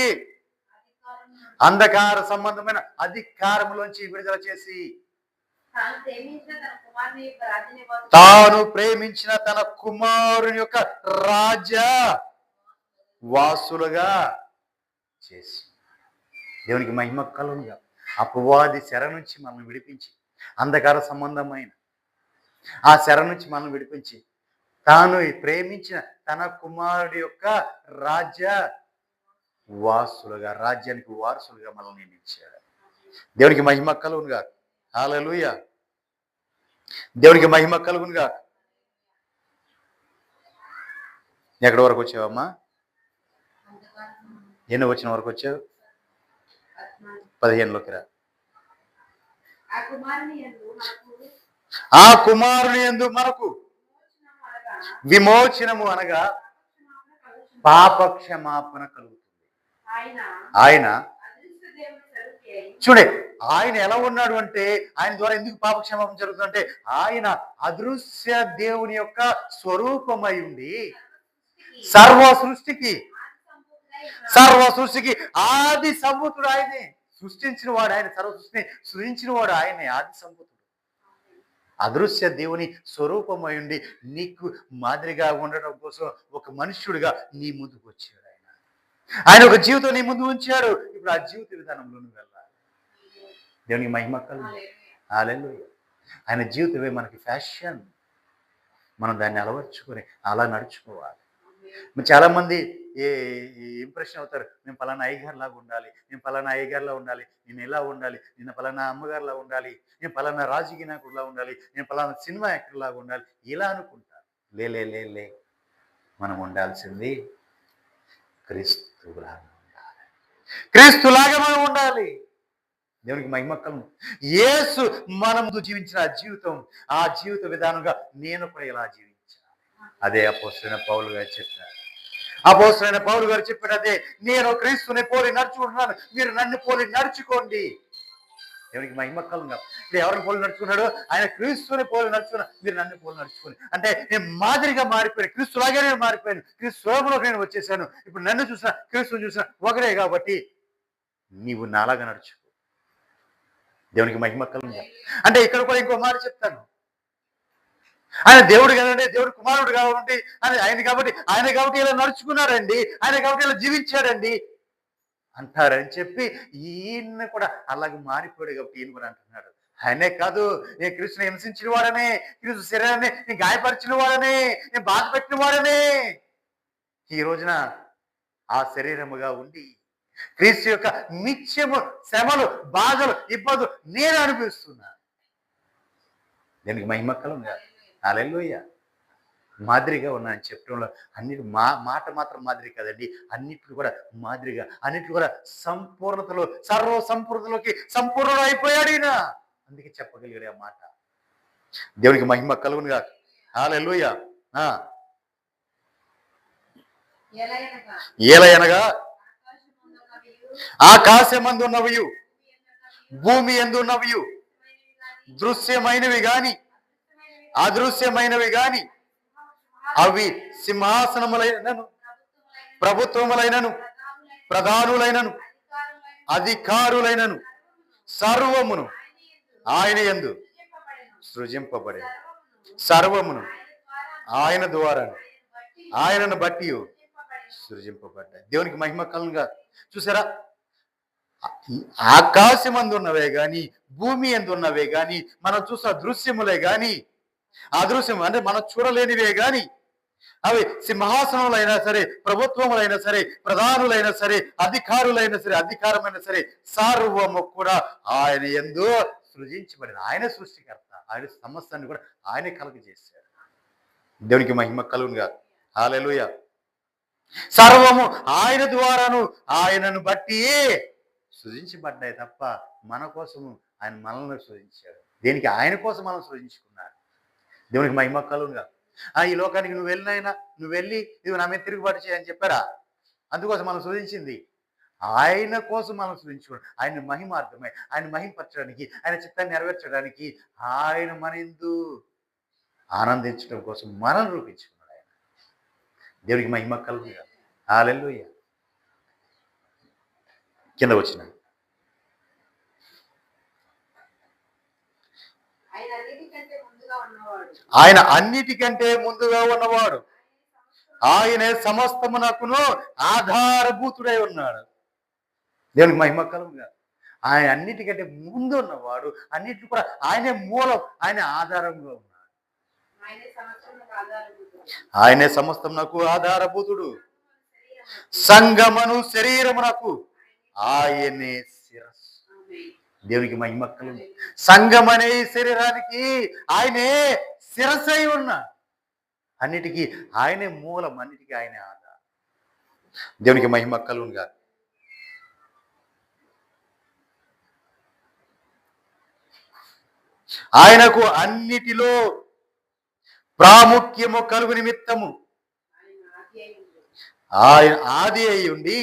Speaker 1: అధికారంలోంచి విడుదల చేసి తాను ప్రేమించిన తన కుమారుని యొక్క రాజ్య వాసులుగా చేసి. దేవునికి మహిమ కలుగునుగా. అపవాది శర నుంచి మనం విడిపించి, అంధకార సంబంధమైన ఆ శర నుంచి మనం విడిపించి, తాను ప్రేమించిన తన కుమారుడి యొక్క రాజ్య వాసులుగా, రాజ్యానికి వారసులుగా మనల్ని నియమించాడు. దేవునికి మహిమ కలుగునుగా. హల్లెలూయా. దేవునికి మహిమ కలుగునుగా. ఎక్కడి వరకు వచ్చావమ్మా? ఎన్ని వచ్చిన వరకు వచ్చావు? 15లోకి రా. ఆ కుమారుని యందు మనకు విమోచనము అనగా పాపక్షమాపణ కలుగుతుంది. ఆయన చూడే, ఆయన ఎలా ఉన్నాడు అంటే, ఆయన ద్వారా ఎందుకు పాపక్షమాపణ జరుగుతుందంటే, ఆయన అదృశ్య దేవుని యొక్క స్వరూపమై ఉండి సర్వ సృష్టికి ఆది సంభూతుడు ఆయనే. సృష్టించిన వాడు ఆయన, సర్వ సృష్టిని సృజించిన వాడు ఆయనే, ఆది సంభూతుడు. అదృశ్య దేవుని స్వరూపమై ఉండి నీకు మాదిరిగా ఉండడం కోసం ఒక మనుష్యుడిగా నీ ముందుకు వచ్చాడు. ఆయన ఒక జీవితం నీ ముందు ఉంచాడు. ఇప్పుడు ఆ జీవిత విధానంలో నువ్వు వెళ్ళాలి. దేవునికి మహిమ కలుగును. హల్లెలూయా. ఆయన జీవితమే మనకి ఫ్యాషన్. మనం దాన్ని అలవర్చుకొని అలా నడుచుకోవాలి. చాలా మంది ఇంప్రెషన్ అవుతారు, నేను పలానా అయ్యగారు లాగా ఉండాలి, నేను పలానా అయ్యగారిలా ఉండాలి, నేను ఎలా ఉండాలి, నేను పలానా అమ్మగారిలా ఉండాలి, నేను పలానా రాజకీయ నాయకుడిలా ఉండాలి, నేను పలానా సినిమా యాక్టర్ లాగా ఉండాలి, ఇలా అనుకుంటారు. లే మనం ఉండాల్సింది క్రీస్తులాగా ఉండాలి. క్రీస్తులాగా మనం ఉండాలి. దేవునికి మహిమ కలుగును. యేసు మన ముందు జీవించిన ఆ జీవిత విధానంగా నేను కూడా ఇలా జీవించాను. అదే అపోస్తలుడైన పౌలు గారు చెప్పారు. అపోస్తలుడైన పౌలు గారు చెప్పాడు అదే, నేను క్రీస్తుని పోలి నడుచుకుంటున్నాను, మీరు నన్ను పోలి నడుచుకోండి. దేవునికి మహిమ కలుగును. ఇప్పుడు ఎవరిని పోలి నడుచుకున్నాడు? ఆయన క్రీస్తుని పోలి నడుచుకున్నాడు, మీరు నన్ను పోలి నడుచుకోండి. అంటే నేను మాదిరిగా మారిపోయాను, క్రీస్తులాగే నేను మారిపోయాను, క్రీస్తు స్వరూపంలోకి నేను వచ్చేసాను. ఇప్పుడు నన్ను చూసిన క్రీస్తుని చూసిన ఒకడే కాబట్టి నీవు నాలాగా నడుచుకో. దేవునికి మహిమ కలుగును. అంటే ఇక్కడ కూడా ఇంకో మాట చెప్తాను, ఆయన దేవుడు కదండి, దేవుడు కుమారుడు కాబట్టి ఆయన కాబట్టి ఇలా నడుచుకున్నారండి, ఆయన కాబట్టి ఇలా జీవించాడండి అంటారని చెప్పి ఈయన కూడా అలాగే మారిపోయాడు కాబట్టి ఈయన కూడా అంటున్నాడు. ఆయనే కాదు, నేను క్రీస్తుని హింసించిన వాడనే, క్రీస్తు శరీరాన్ని నేను గాయపరిచిన వాడనే, నేను బాధ పెట్టిన వాడనే ఈ రోజున ఆ శరీరముగా ఉండి క్రీస్తు యొక్క నిత్యము శ్రమలు, బాధలు, ఇబ్బందులు నేను అనిపిస్తున్నా. దీనికి మహిమ కలుగును. హల్లెలూయా. మాదిరిగా ఉన్నాయని చెప్పడంలో అన్నిటి మాట మాత్రం మాదిరి కాదండి, అన్నిట్లు కూడా మాదిరిగా, అన్నిట్లు కూడా సంపూర్ణతలో, సర్వ సంపూర్ణతలోకి సంపూర్ణుడు అయిపోయాడు ఈయన. అందుకే చెప్పగలిగాడు ఆ మాట. దేవునికి మహిమ కలుగునుగా. హల్లెలూయా. ఏలయనగా ఆకాశమందున్నవియు భూమి ఎందున్నవియు దృశ్యమైనవి గాని అదృశ్యమైనవి గాని అవి సింహాసనములైనను ప్రభుత్వములైనను ప్రధానులైనను అధికారులైనను సర్వమును ఆయన యందు సృజింపబడే, సర్వమును ఆయన ద్వారా ఆయనను బట్టి సృజింపబడ్డాయి. దేవునికి మహిమ కలుగునుగా. చూసారా, ఆకాశమందు ఉన్నవే గాని భూమి ఎందు ఉన్నవే గాని మనం చూసిన దృశ్యములే గాని అదృశ్యం అంటే మనం చూడలేనివే గాని అవి సింహాసనములైనా సరే, ప్రభుత్వములైనా సరే, ప్రధానులైనా సరే, అధికారులైనా సరే, అధికారమైనా సరే, సర్వము కూడా ఆయన యందు సృజించబడిన, ఆయన సృష్టికర్త, ఆయన సమస్తాన్ని కూడా ఆయన కలుగజేశాడు. దేవునికి మహిమ కలుగునుగా. హల్లెలూయా. సర్వము ఆయన ద్వారాను ఆయనను బట్టి సృజించబడ్డాయి తప్ప మన కోసము ఆయన మనల్ని సృజించాడు. దేనికి? ఆయన కోసం మనం సృజించుకున్నాడు. దేవునికి మహిమ కలుగునుగా. ఈ లోకానికి నువ్వు వెళ్ళినైనా, నువ్వు వెళ్ళి ఇది నా మీద తిరుగుబాటు చేయని చెప్పారా? అందుకోసం మనం సృజించింది ఆయన కోసం మనం సృజించుకోవడం, ఆయన మహిమార్థమై, ఆయన మహిమపరచడానికి, ఆయన చిత్తాన్ని నెరవేర్చడానికి, ఆయన మన యందు ఆనందించడం కోసం మనం రూపించుకున్నాడు ఆయన. దేవునికి మహిమ కలుగునుగా. హల్లెలూయా. కింద వచ్చిన ఆయన అన్నిటికంటే ముందుగా ఉన్నవాడు, ఆయనే సమస్తమునకును ఆధారభూతుడై ఉన్నాడు. దేవునికి మహిమ కలుగునుగా. ఆయన అన్నిటికంటే ముందు ఉన్నవాడు, అన్నిటి కూడా ఆయనే మూలం, ఆయన ఆధారంగా ఉన్నాడు. ఆయనే సమస్తమునకు ఆధారభూతుడు, సంగమను శరీరమునకు ఆయనే శిరస్సు. దేవునికి మహిమ కలుగును. సంఘం అనే శరీరానికి ఆయనే శిరస్సు అయి ఉన్నాడు. అన్నిటికీ ఆయనే మూలం, అన్నిటికీ ఆయనే ఆధారం. దేవునికి మహిమ కలుగునుగా. ఆయనకు అన్నిటిలో ప్రాముఖ్యము కలుగు నిమిత్తము ఆయన ఆది అయి ఉండి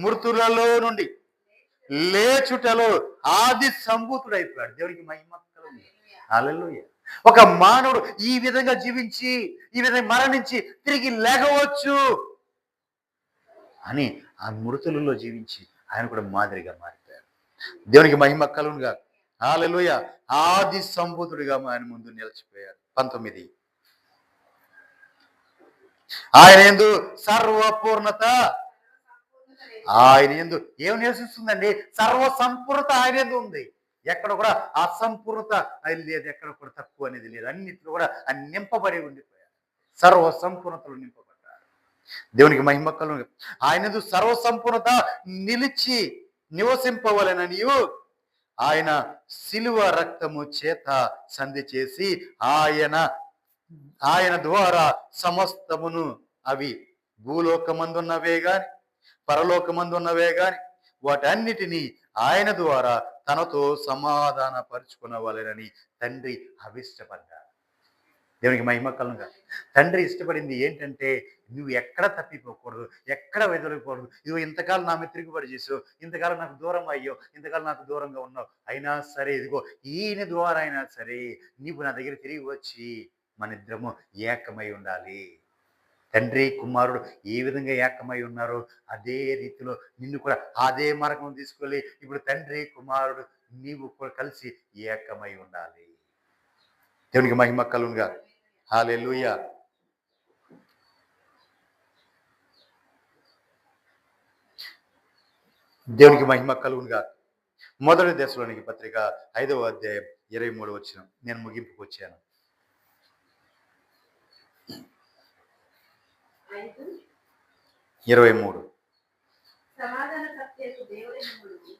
Speaker 1: మృతులలో నుండి లేచుటలో ఆది సంభూతుడైపోయాడు. దేవునికి మహిమ కలుగును. హల్లెలూయా. ఒక మానవుడు ఈ విధంగా జీవించి, ఈ విధంగా మరణించి తిరిగి లేగవచ్చు అని ఆ మృతులలో జీవించి ఆయన కూడా మాదిరిగా మారిపోయాడు. దేవునికి మహిమ కలుగునుగా. హల్లెలూయా. ఆది సంభూతుడిగా ఆయన ముందు నిలిచిపోయాడు. 19 ఆయన యందు సర్వపూర్ణత, ఆయన యందు ఏం నివసిస్తుందండి? సర్వ సంపూర్ణత ఆయన యందు ఉంది. ఎక్కడ కూడా అసంపూర్ణత అది లేదు, ఎక్కడ కూడా తక్కువ అనేది లేదు. అన్నింటిలో కూడా నింపబడి ఉండిపోయారు, సర్వ సంపూర్ణతలు నింపబడ్డారు. దేవునికి మహిమ కలుగును. ఆయన యందు సర్వ సంపూర్ణత నిలిచి నివసింపవలెననియు ఆయన శిలువ రక్తము చేత సంధి చేసి ఆయన ద్వారా సమస్తమును, అవి భూలోకమందున్నవే గాని పరలోకమందున్నవే గాని వాటన్నిటినీ ఆయన ద్వారా తనతో సమాధాన పరుచుకునవలెనని తండ్రి అభిష్టపడ్డాడు. దేవునికి మహిమ కలుగునుగా. తండ్రి ఇష్టపడింది ఏంటంటే నువ్వు ఎక్కడ తప్పిపోకూడదు, ఎక్కడ వెదలకూడదు. ఇదిగో ఇంతకాలం నా మీద తిరుగుబడి చేసావు, ఇంతకాలం నాకు దూరం అయ్యో, ఇంతకాలం నాకు దూరంగా ఉన్నావు, అయినా సరే ఇదిగో ఈయన ద్వారా అయినా సరే నీవు నా దగ్గర తిరిగి వచ్చి మన ఇద్దరము ఏకమై ఉండాలి. తండ్రి కుమారుడు ఏ విధంగా ఏకమై ఉన్నారో అదే రీతిలో నిన్ను కూడా అదే మార్గం తీసుకెళ్ళి ఇప్పుడు తండ్రి కుమారుడు నీవు కూడా కలిసి ఏకమై ఉండాలి. దేవునికి మహిమ కలుగునుగా. హల్లెలూయా. దేవునికి మహిమ కలుగునుగా. 1 దశలోనికి పత్రిక 5వ అధ్యాయం 23 వచనం. నేను ముగింపుకు వచ్చాను. 23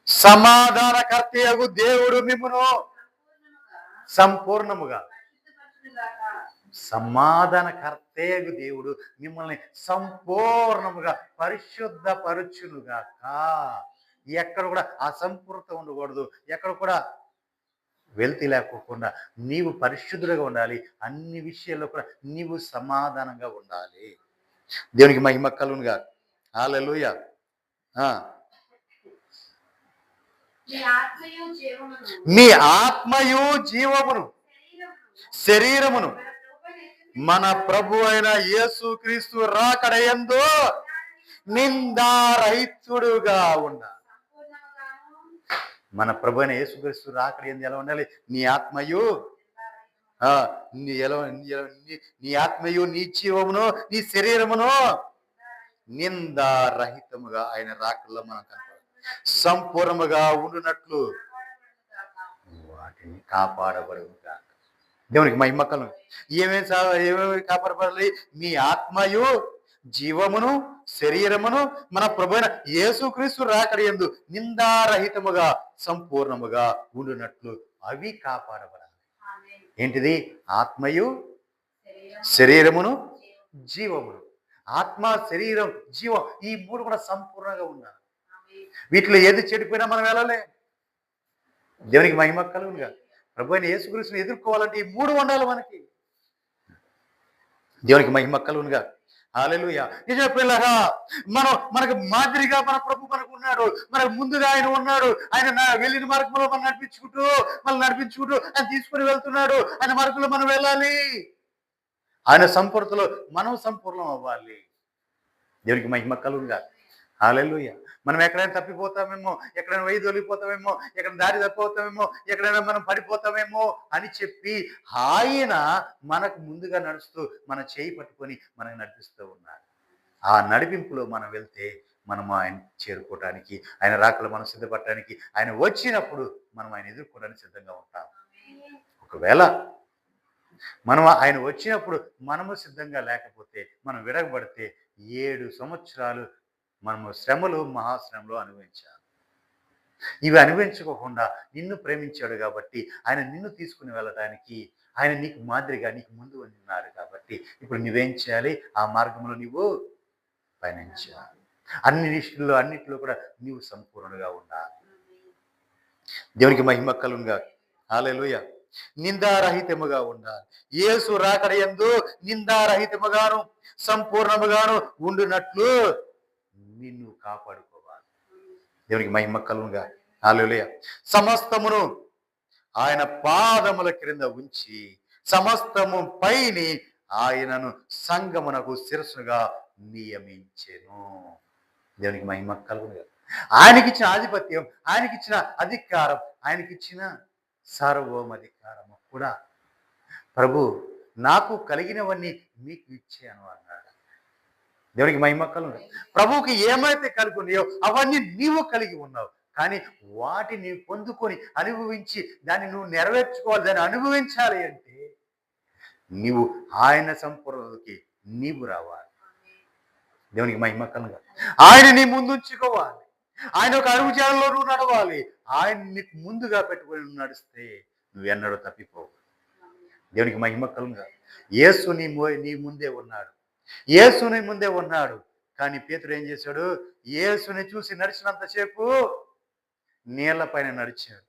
Speaker 1: సమాధానకర్తయగు దేవుడు మిమ్మును సంపూర్ణముగా సమాధానకర్తేగు దేవుడు మిమ్మల్ని సంపూర్ణముగా పరిశుద్ధపరచునుగాక. ఎక్కడ కూడా అసంపూర్ణత ఉండకూడదు. ఎక్కడ కూడా వెల్తి లేకోకుండా నీవు పరిశుద్ధులుగా ఉండాలి. అన్ని విషయాల్లో కూడా నీవు సమాధానంగా ఉండాలి. దేవునికి మహిమ కలుగునుగా. హల్లెలూయా. మీ ఆత్మయు జీవమును శరీరమును మన ప్రభు అయిన యేసుక్రీస్తు రాకడయందు నిందారహితుడుగా ఉండాలి. మన ప్రభు అయిన యేసుక్రీస్తు రాకడయందు ఎలా ఉండాలి? నీ ఆత్మయు నీ ఆత్మయు నీ జీవమును నీ శరీరమును నిందారహితముగా ఆయన రాకల్లో మనం కనపడాలి. సంపూర్ణముగా ఉండునట్లు వాటిని కాపాడబడుగా. దేవునికి మహిమ కలుగు. ఏమేమి కాపాడబడాలి? మీ ఆత్మయు జీవమును శరీరమును మన ప్రభువైన యేసుక్రీస్తు రాకడయందు నిందారహితముగా సంపూర్ణముగా ఉండునట్లు అవి కాపాడబడాలి. ఏంటిది? ఆత్మయు శరీరమును జీవమును. ఆత్మ శరీరం జీవం ఈ మూడు కూడా సంపూర్ణంగా ఉండాలి. వీటిలో ఏది చెడిపోయినా మనం వెళ్ళలే. దేవునికి మహిమ కలుగునుగా. ప్రభువైన యేసుక్రీస్తుని ఎదుర్కోవాలంటే ఈ మూడు ఉండాలి మనకి. దేవునికి మహిమ కలుగునుగా. హల్లెలూయా. నిజమే పిల్లగా, మనకు మాదిరిగా మన ప్రభు మనకు ఉన్నాడు. మనకు ముందుగా ఆయన ఉన్నాడు. ఆయన వెళ్ళిన మార్గంలో మనం నడిపించుకుంటూ ఆయన తీసుకుని వెళ్తున్నాడు. ఆయన మార్గంలో మనం వెళ్ళాలి. ఆయన సంపూర్ణతలో మనం సంపూర్ణం అవ్వాలి. దేవునికి మహిమ కలుగునుగా. హల్లెలూయా. మనం ఎక్కడైనా తప్పిపోతామేమో, ఎక్కడైనా వెయ్యి తొలిగిపోతామేమో, ఎక్కడైనా దారి తప్పిపోతామేమో, ఎక్కడైనా మనం పడిపోతామేమో అని చెప్పి ఆయన మనకు ముందుగా నడుస్తూ మన చేయి పట్టుకొని మనకు నడిపిస్తూ ఉన్నాడు. ఆ నడిపింపులో మనం వెళ్తే మనం ఆయన చేరుకోవడానికి, ఆయన రాకలో మనం సిద్ధపడటానికి, ఆయన వచ్చినప్పుడు మనం ఆయన ఎదుర్కోవడానికి సిద్ధంగా ఉంటాం. ఒకవేళ మనం ఆయన వచ్చినప్పుడు మనము సిద్ధంగా లేకపోతే, మనం విడగబడితే 7 సంవత్సరాలు మనము శ్రమలు మహాశ్రమలు అనుభవించాలి. ఇవి అనుభవించుకోకుండా నిన్ను ప్రేమించాడు కాబట్టి ఆయన నిన్ను తీసుకుని వెళ్ళడానికి ఆయన నీకు మాదిరిగా నీకు ముందు ఉన్నారు కాబట్టి ఇప్పుడు నువ్వేం చేయాలి? ఆ మార్గంలో నువ్వు పయనించాలి. అన్నిటిలో కూడా నీవు సంపూర్ణంగా ఉండాలి. దేవునికి మహిమ కలుగునుగా. హల్లెలూయా. నిందారహితముగా ఉండాలి. యేసు రాకడయందు నిందారహితముగాను సంపూర్ణముగాను ఉండునట్లు నిన్ను కాపాడుకోవాలి. దేవునికి మహిమ కలుగునుగా. హల్లెలూయా. సమస్తమును ఆయన పాదముల క్రింద ఉంచి సమస్తము పైని ఆయనను సంఘమునకు శిరస్సుగా నియమించెను. దేవునికి మహిమ కలుగునుగా. ఆయనకిచ్చిన ఆధిపత్యం, ఆయనకిచ్చిన అధికారం, ఆయనకిచ్చిన సార్వభౌమాధికారము కూడా ప్రభు నాకు కలిగినవన్నీ మీకు ఇచ్చాను అన్నాడు. దేవునికి మహిమ కలుగును. ప్రభువుకి ఏమైతే కలిగి ఉన్నాయో అవన్నీ నీవు కలిగి ఉన్నావు. కానీ వాటిని పొందుకొని అనుభవించి దాన్ని నువ్వు నెరవేర్చుకోవాలి, దాన్ని అనుభవించాలి అంటే నీవు ఆయన సంపూర్ణతకి నీవు రావాలి. దేవునికి మహిమ కలుగును. ఆయన నీ ముందుంచుకోవాలి. ఆయన ఒక అడుగు జాడలో నువ్వు నడవాలి. ఆయన నీకు ముందుగా పెట్టుకొని నడిస్తే నువ్వు ఎన్నడూ తప్పిపోవు. దేవునికి మహిమ కలుగును. యేసు నీ ముందే ఉన్నాడు. యేసుని ముందే ఉన్నాడు. కానీ పేతురు ఏం చేశాడు? యేసుని చూసి నడిచినంతసేపు నీళ్ల పైన నడిచాడు.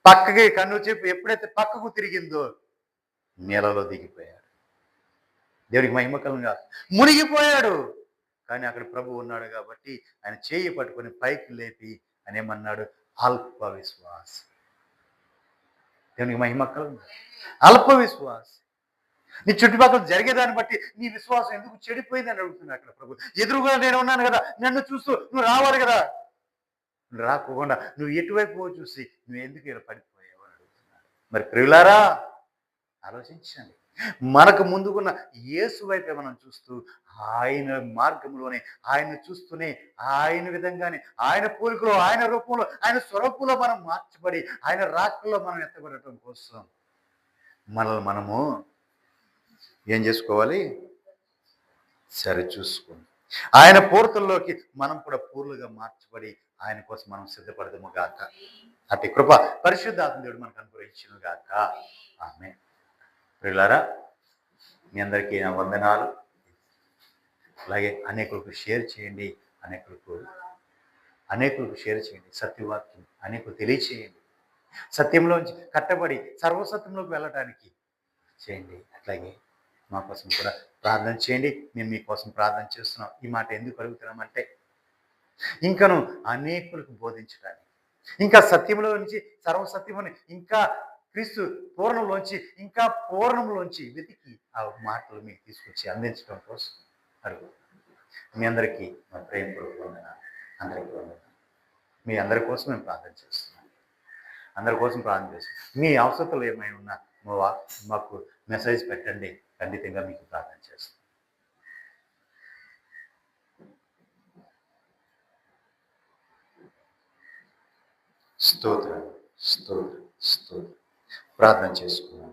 Speaker 1: పక్కకి కన్ను చెప్పి ఎప్పుడైతే పక్కకు తిరిగిందో నీళ్ళలో దిగిపోయాడు. దేవునికి మహిమ కలుగును. మునిగిపోయాడు. కానీ అక్కడ ప్రభు ఉన్నాడు కాబట్టి ఆయన చేయి పట్టుకొని పైకి లేపి ఆయన ఏమన్నాడు? అల్ప విశ్వాస. దేవునికి మహిమ కలుగును. అల్ప విశ్వాస. నీ చుట్టుపక్కల జరిగేదాన్ని బట్టి నీ విశ్వాసం ఎందుకు చెడిపోయిందని అడుగుతున్నా అక్కడ ప్రభు. ఎదురుగా నేను ఉన్నాను కదా, నన్ను చూస్తూ నువ్వు రావాలి కదా, రాకుండా నువ్వు ఎటువైపు చూసి నువ్వు ఎందుకు ఇలా పడిపోయావు అని అడుగుతున్నాడు. మరి ప్రియులారా ఆలోచించండి. మనకు ముందుకున్న యేసు వైపే మనం చూస్తూ ఆయన మార్గంలోనే ఆయన చూస్తూనే ఆయన విధంగానే ఆయన పోలికలో ఆయన రూపంలో ఆయన స్వరూపంలో మనం మార్చబడి ఆయన రాకల్లో మనం ఎత్తబడటం కోసం మనల్ని మనము ఏం చేసుకోవాలి? సరి చూసుకోండి. ఆయన పూర్తుల్లోకి మనం కూడా పూర్లుగా మార్చబడి ఆయన కోసం మనం సిద్ధపడదాము గాక. అట్టి కృప పరిశుద్ధాత్మ దేవుడు మనకు అనుగ్రహించును గాక. ఆమేన్. ప్రియులారా, మీ అందరికీ నా వందనాలు. అలాగే అనేకులకు షేర్ చేయండి. అనేకులకు అనేకులకు షేర్ చేయండి. సత్యవాక్యం అనేకులకు తెలియచేయండి. సత్యంలోంచి కట్టబడి సర్వసత్యంలోకి వెళ్ళటానికి చేయండి. అట్లాగే మా కోసం కూడా ప్రార్థన చేయండి. మేము మీకోసం ప్రార్థన చేస్తున్నాం. ఈ మాట ఎందుకు అడుగుతున్నామంటే ఇంకను అనేకులకు బోధించడానికి, ఇంకా సత్యంలో నుంచి సర్వసత్యమని, ఇంకా క్రీస్తు పూర్ణంలోంచి ఇంకా పూర్ణంలోంచి వెతికి ఆ మాటలు మీకు తీసుకొచ్చి అందించడం కోసం అడుగు. మీ అందరికీ మా ప్రేమపూర్వక వందనాలు. అందరికీ వందనాలు. మీ అందరి కోసం మేము ప్రార్థన చేస్తున్నాం. అందరి కోసం ప్రార్థన చేస్తున్నాం. మీ అవసరతలు ఏమైనా ఉన్నా మాకు మెసేజ్ పెట్టండి. ఖండితంగా మీకు ప్రార్థన చేస్తాం. స్తోత్రం స్తోత్రం స్తోత్రం. ప్రార్థన చేసుకున్నాం.